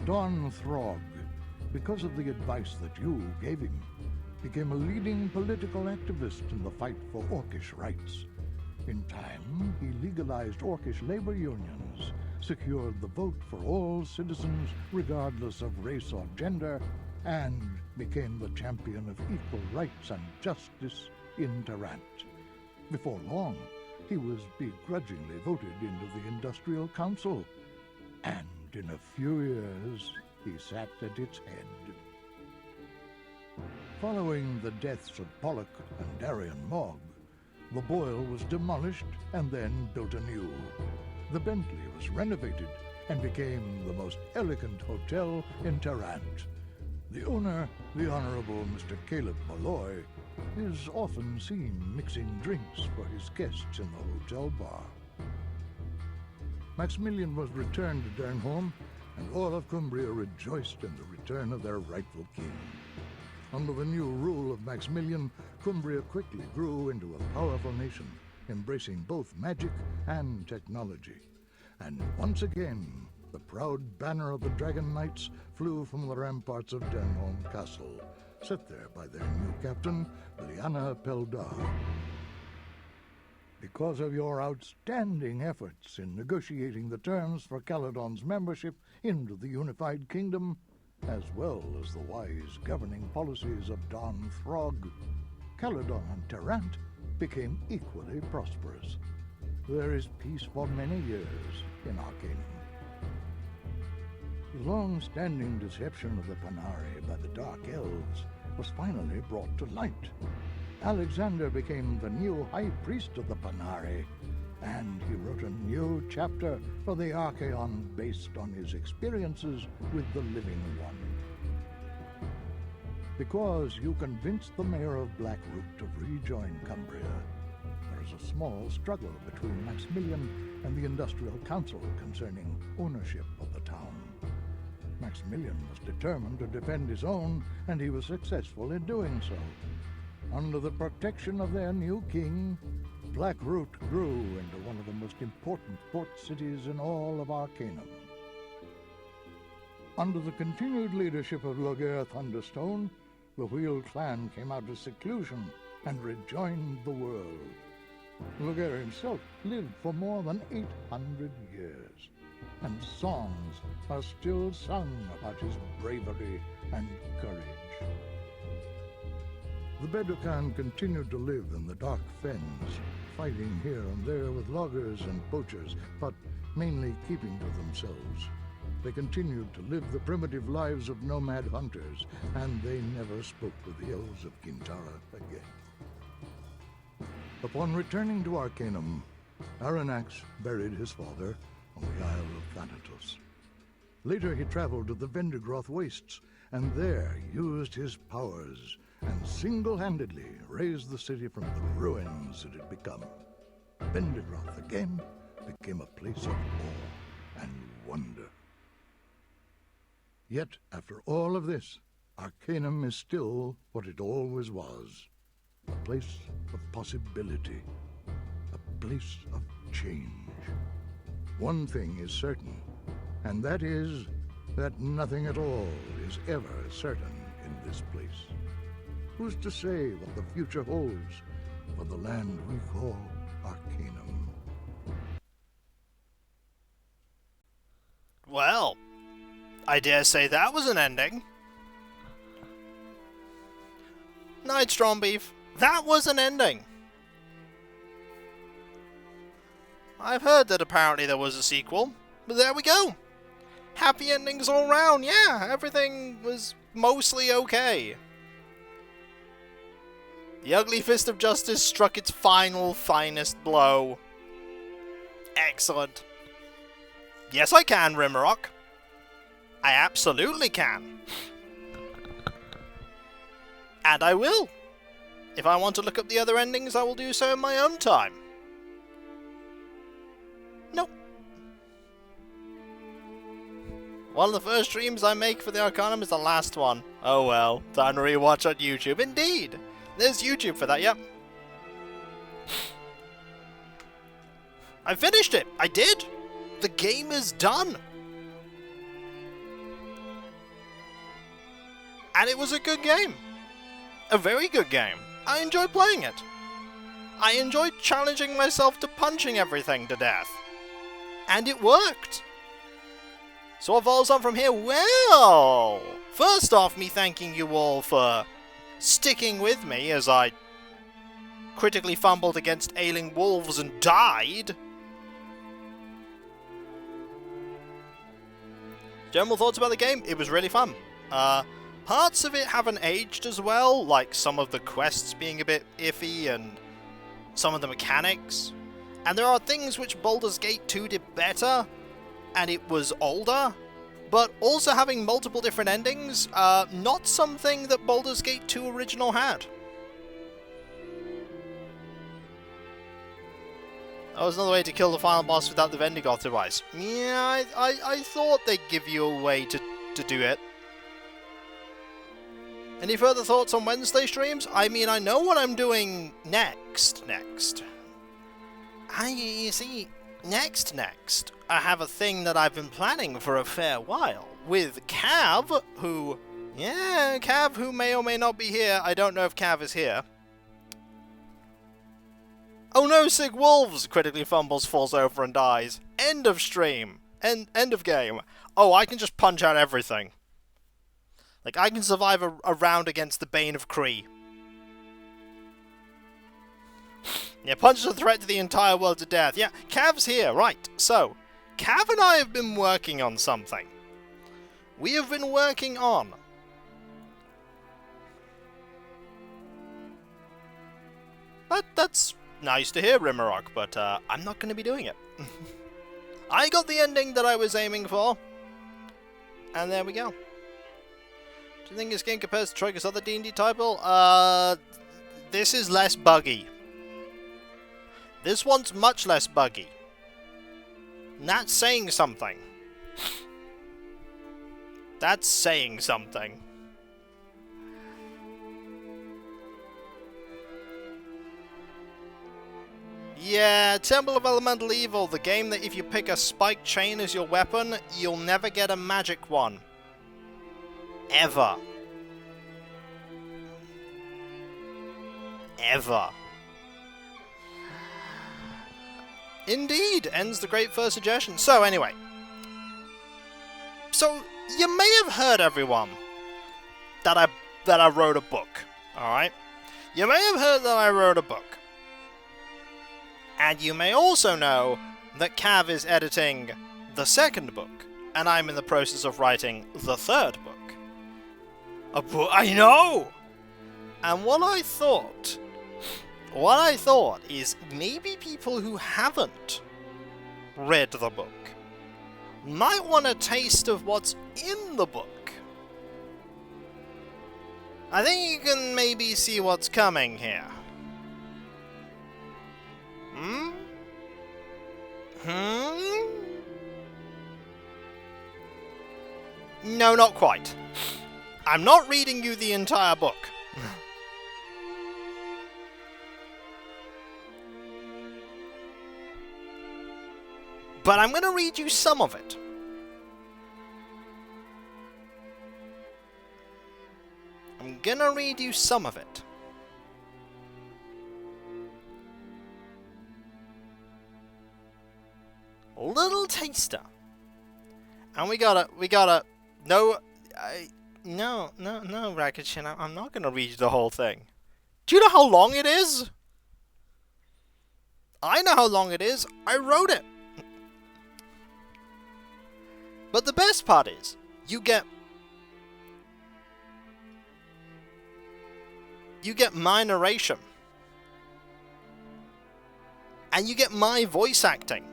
Don Throg, because of the advice that you gave him, became a leading political activist in the fight for Orcish rights. In time, he legalized Orcish labor unions, secured the vote for all citizens regardless of race or gender, and became the champion of equal rights and justice in Tarant. Before long, he was begrudgingly voted into the Industrial Council, and in a few years, he sat at its head. Following the deaths of Pollock and Darian Mogg, the Boyle was demolished and then built anew. The Bentley was renovated and became the most elegant hotel in Tarant. The owner, the Honorable Mr. Caleb Malloy, is often seen mixing drinks for his guests in the hotel bar. Maximilian was returned to Dernholm, and all of Cumbria rejoiced in the return of their rightful king. Under the new rule of Maximilian, Cumbria quickly grew into a powerful nation, embracing both magic and technology. And once again, the proud banner of the Dragon Knights flew from the ramparts of Dernholm Castle, set there by their new captain, Liana Peldar. Because of your outstanding efforts in negotiating the terms for Caledon's membership into the unified kingdom, as well as the wise governing policies of Don Throg, Caledon and Terrant became equally prosperous. There is peace for many years in Arcanum. The long-standing deception of the Panari by the Dark Elves was finally brought to light. Alexander became the new High Priest of the Panari, and he wrote a new chapter for the Archaon based on his experiences with the Living One. Because you convinced the mayor of Blackroot to rejoin Cumbria, there is a small struggle between Maximilian and the Industrial Council concerning ownership of the town. Maximilian was determined to defend his own, and he was successful in doing so. Under the protection of their new king, Blackroot grew into one of the most important port cities in all of Arcanum. Under the continued leadership of Loghaire Thunderstone, the Wheel clan came out of seclusion and rejoined the world. Loghaire himself lived for more than 800 years, and songs are still sung about his bravery and courage. The Beducan continued to live in the dark fens, fighting here and there with loggers and poachers, but mainly keeping to themselves. They continued to live the primitive lives of nomad hunters, and they never spoke with the elves of Kintara again. Upon returning to Arcanum, Arronax buried his father on the Isle of Thanatos. Later he traveled to the Vendigroth Wastes, and there used his powers and single-handedly raised the city from the ruins it had become. Vendigroth again became a place of awe and wonder. Yet, after all of this, Arcanum is still what it always was, a place of possibility, a place of change. One thing is certain, and that is that nothing at all is ever certain in this place. Who's to say what the future holds for the land we call Arcanum? Well, I dare say that was an ending. Night, Strombeef. That was an ending. I've heard that apparently there was a sequel, but there we go. Happy endings all round, yeah, everything was mostly okay. The ugly fist of justice struck its final, finest blow. Excellent. Yes, I can, Rimrock. I absolutely can. And I will. If I want to look up the other endings, I will do so in my own time. Nope. One of the first streams I make for the Arcanum is the last one. Oh well, time to rewatch on YouTube. Indeed! There's YouTube for that, yep. I finished it! I did! The game is done! And it was a good game. A very good game. I enjoyed playing it. I enjoyed challenging myself to punching everything to death. And it worked. So what follows on from here? Well, first off, me thanking you all for sticking with me as I critically fumbled against ailing wolves and died. General thoughts about the game? It was really fun. Parts of it haven't aged as well, like some of the quests being a bit iffy and some of the mechanics. And there are things which Baldur's Gate 2 did better, and it was older, but also having multiple different endings, not something that Baldur's Gate 2 original had. That was another way to kill the final boss without the Vendigoth device. Yeah, I thought they'd give you a way to do it. Any further thoughts on Wednesday streams? I mean, I know what I'm doing next. You see, next, I have a thing that I've been planning for a fair while with Cav, who may or may not be here. I don't know if Cav is here. Oh no, Sig Wolves critically fumbles, falls over and dies. End of stream. End of game. Oh, I can just punch out everything. Like, I can survive a round against the Bane of Kree. Yeah, punch is a threat to the entire world to death. Yeah, Cav's here, right. So, Cav and I have been working on something. We have been working on... That's nice to hear, Rimmerock, but I'm not going to be doing it. I got the ending that I was aiming for. And there we go. Do you think this game compares to Troika's other D&D title? This is less buggy. This one's much less buggy. And that's saying something. That's saying something. Yeah, Temple of Elemental Evil, the game that if you pick a spiked chain as your weapon, you'll never get a magic one. Ever. Ever. Indeed, ends the great first suggestion. So, anyway. So, you may have heard, everyone, that I wrote a book. Alright? You may have heard that I wrote a book. And you may also know that Cav is editing the second book, and I'm in the process of writing the third book. A book, I know! And what I thought is maybe people who haven't read the book might want a taste of what's in the book. I think you can maybe see what's coming here. No, not quite. I'm not reading you the entire book. But I'm going to read you some of it. I'm going to read you some of it. A little taster. And we gotta, no, Rakachin, I'm not gonna read you the whole thing. Do you know how long it is? I know how long it is. I wrote it. But the best part is, you get my narration. And you get my voice acting.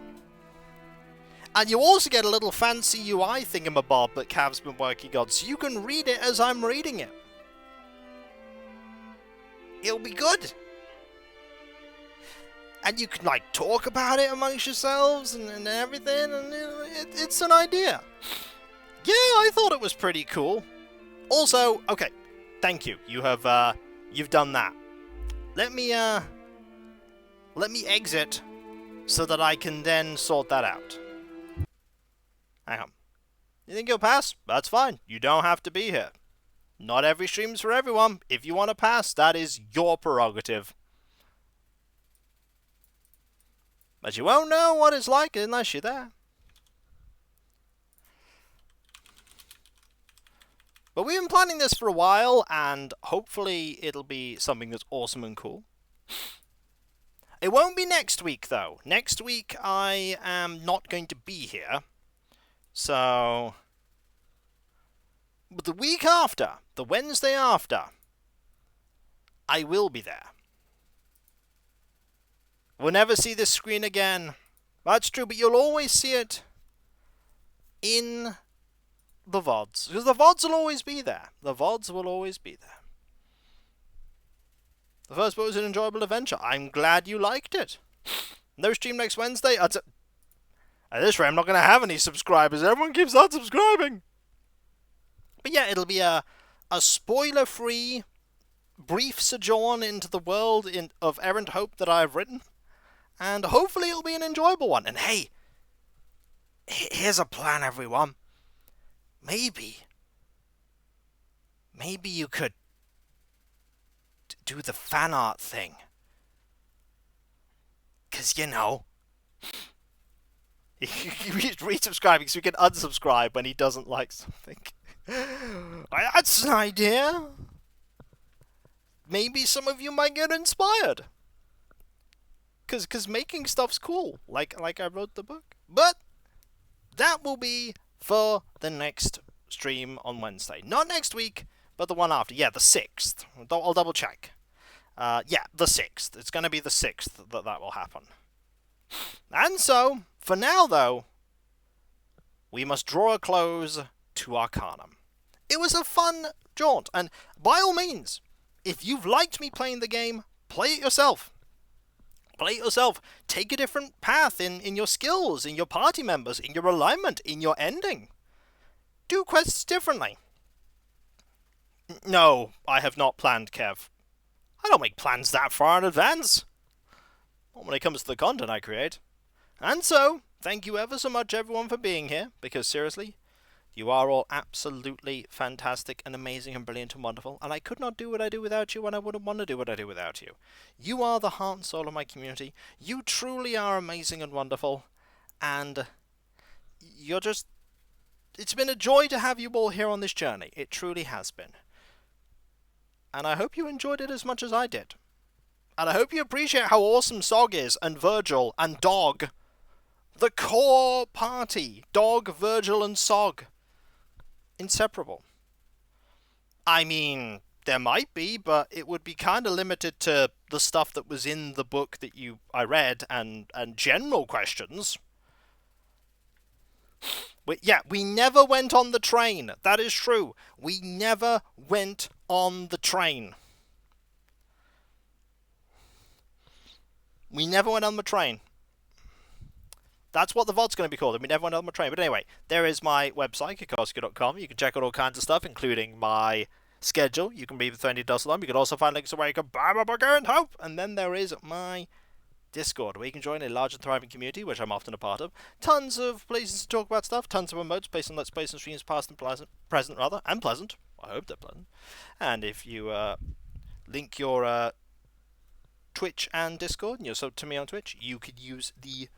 And you also get a little fancy UI thingamabob that Cav's been working on, so you can read it as I'm reading it. It'll be good. And you can, like, talk about it amongst yourselves and everything, and it's an idea. Yeah, I thought it was pretty cool. Also, okay, thank you. You have, you've done that. Let me exit so that I can then sort that out. Hang on. You think you'll pass? That's fine. You don't have to be here. Not every stream's for everyone. If you want to pass, that is your prerogative. But you won't know what it's like unless you're there. But we've been planning this for a while, and hopefully it'll be something that's awesome and cool. It won't be next week, though. Next week, I am not going to be here. So, but the week after, the Wednesday after, I will be there. We'll never see this screen again. That's true, but you'll always see it in the VODs. Because the VODs will always be there. The VODs will always be there. The first book was an enjoyable adventure. I'm glad you liked it. No stream next Wednesday? At this rate, I'm not going to have any subscribers. Everyone keeps unsubscribing. But yeah, it'll be a spoiler-free, brief sojourn into the world of Errant Hope that I've written. And hopefully it'll be an enjoyable one. And hey, here's a plan, everyone. Maybe you could do the fan art thing. 'Cause, you know, he's resubscribing so he can unsubscribe when he doesn't like something. That's an idea. Maybe some of you might get inspired. 'Cause making stuff's cool. Like I wrote the book. But that will be for the next stream on Wednesday. Not next week, but the one after. Yeah, the 6th. I'll double check. Yeah, the 6th. It's going to be the 6th that will happen. And so, for now though, we must draw a close to Arcanum. It was a fun jaunt, and by all means, if you've liked me playing the game, play it yourself. Play it yourself. Take a different path in your skills, in your party members, in your alignment, in your ending. Do quests differently. No, I have not planned, Kev. I don't make plans that far in advance. Not when it comes to the content I create. And so, thank you ever so much everyone for being here, because seriously, you are all absolutely fantastic and amazing and brilliant and wonderful, and I could not do what I do without you, and I wouldn't want to do what I do without you. You are the heart and soul of my community. You truly are amazing and wonderful, and you're just... It's been a joy to have you all here on this journey. It truly has been. And I hope you enjoyed it as much as I did. And I hope you appreciate how awesome Sog is, and Virgil, and Dog. The core party. Dog, Virgil, and Sog. Inseparable. I mean, there might be, but it would be kind of limited to the stuff that was in the book that I read, and general questions. We never went on the train. That is true. We never went on the train. We never went on the train. That's what the VOD's going to be called, and we never went on the train. But anyway, there is my website, Kikoskia.com. You can check out all kinds of stuff, including my schedule. You can read with Tony Dusselum. You can also find links to where you can buy my book and hope. And then there is my Discord, where you can join a large and thriving community, which I'm often a part of. Tons of places to talk about stuff. Tons of emotes based on Let's Plays and streams past and present, and pleasant. I hope they're pleasant. And if you link your Twitch and Discord, and you're subbed to me on Twitch, you could use the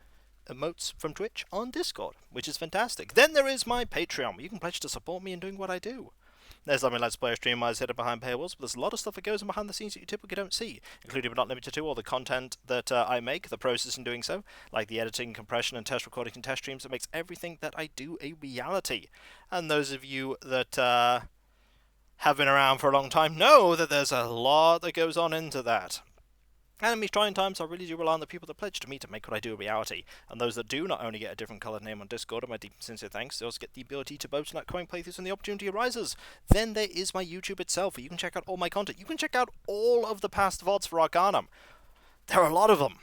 emotes from Twitch on Discord, which is fantastic. Then there is my Patreon, where you can pledge to support me in doing what I do. There's my Let's Play stream where I hidden behind paywalls, but there's a lot of stuff that goes on behind the scenes that you typically don't see, including but not limited to all the content that I make, the process in doing so, like the editing, compression, and test recording and test streams that makes everything that I do a reality. And those of you that have been around for a long time know that there's a lot that goes on into that. And in these trying times, I really do rely on the people that pledge to me to make what I do a reality. And those that do not only get a different coloured name on Discord, and my deep and sincere thanks, they also get the ability to vote on upcoming playthroughs when the opportunity arises. Then there is my YouTube itself, where you can check out all my content. You can check out all of the past VODs for Arcanum. There are a lot of them.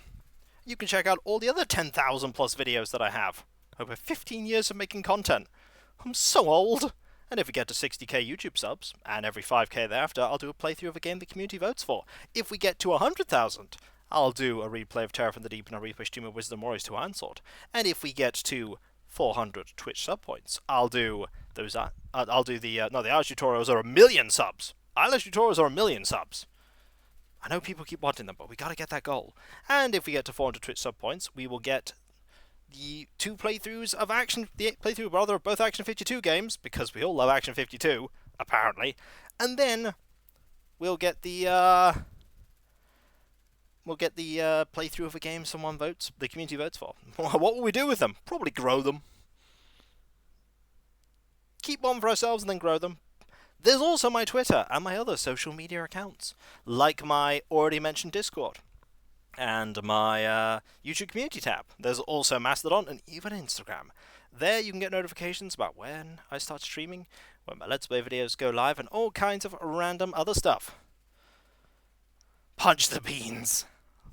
You can check out all the other 10,000 plus videos that I have. Over 15 years of making content. I'm so old. And if we get to 60k YouTube subs, and every 5k thereafter, I'll do a playthrough of a game the community votes for. If we get to 100,000, I'll do a replay of Terror from the Deep and a replay stream of Wisdom Warriors to IronSword. And if we get to 400 Twitch sub points, I'll do those. I'll do the the Irish tutorials are 1,000,000 subs. Irish tutorials are 1,000,000 subs. I know people keep wanting them, but we gotta get that goal. And if we get to 400 Twitch sub points, we will get the 2 playthroughs of of both Action 52 games, because we all love Action 52, apparently. And then we'll get the playthrough of a game the community votes for. What will we do with them? Probably grow them. Keep one for ourselves and then grow them. There's also my Twitter and my other social media accounts, like my already mentioned Discord. And my YouTube community tab. There's also Mastodon and even Instagram. There you can get notifications about when I start streaming, when my Let's Play videos go live, and all kinds of random other stuff. Punch the beans!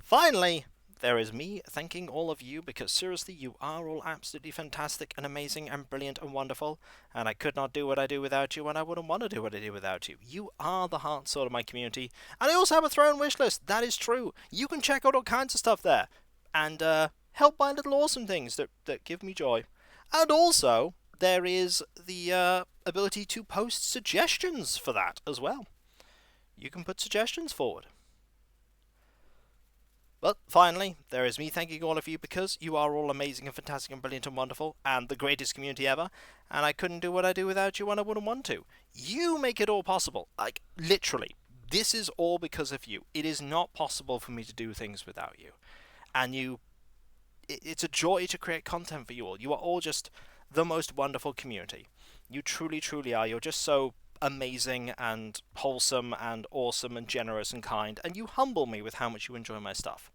Finally, there is me thanking all of you, because seriously, you are all absolutely fantastic and amazing and brilliant and wonderful, and I could not do what I do without you, and I wouldn't want to do what I do without you. You are the heart and soul of my community, and I also have a throne wish list. That is true. You can check out all kinds of stuff there, and help buy little awesome things that give me joy. And also, there is the ability to post suggestions for that as well. You can put suggestions forward. But finally, there is me thanking all of you, because you are all amazing and fantastic and brilliant and wonderful and the greatest community ever, and I couldn't do what I do without you, and I wouldn't want to. You make it all possible. Like, literally, this is all because of you. It is not possible for me to do things without you. And it's a joy to create content for you all. You are all just the most wonderful community. You truly, truly are. You're just so amazing and wholesome and awesome and generous and kind, and you humble me with how much you enjoy my stuff.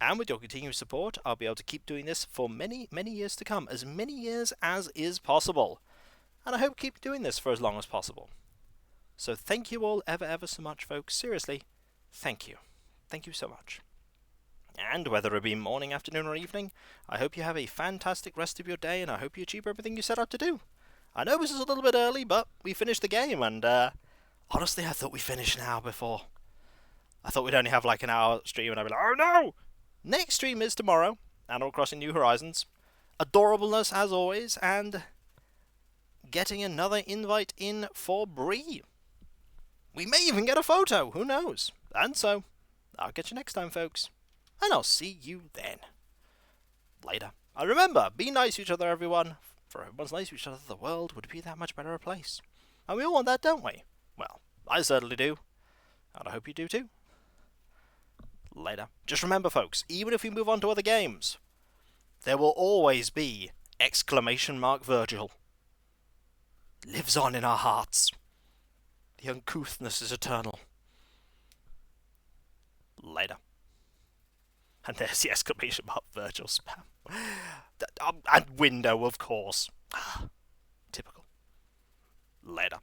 And with your continued support, I'll be able to keep doing this for many, many years to come, as many years as is possible. And I hope to keep doing this for as long as possible. So thank you all ever so much, folks. Seriously, thank you. Thank you so much. And whether it be morning, afternoon, or evening, I hope you have a fantastic rest of your day, and I hope you achieve everything you set out to do. I know this is a little bit early, but we finished the game, and honestly, I thought we finished an hour before. I thought we'd only have like an hour stream, and I'd be like, oh no! Next stream is tomorrow, Animal Crossing New Horizons. Adorableness as always, and getting another invite in for Bree. We may even get a photo, who knows? And so, I'll catch you next time, folks. And I'll see you then. Later. And remember, be nice to each other, everyone. For everyone's nice to each other, the world would be that much better a place. And we all want that, don't we? Well, I certainly do. And I hope you do too. Later. Just remember, folks, even if we move on to other games, there will always be !Virgil. Lives on in our hearts. The uncouthness is eternal. Later. And there's the !Virgil spam. And window, of course. Typical. Later.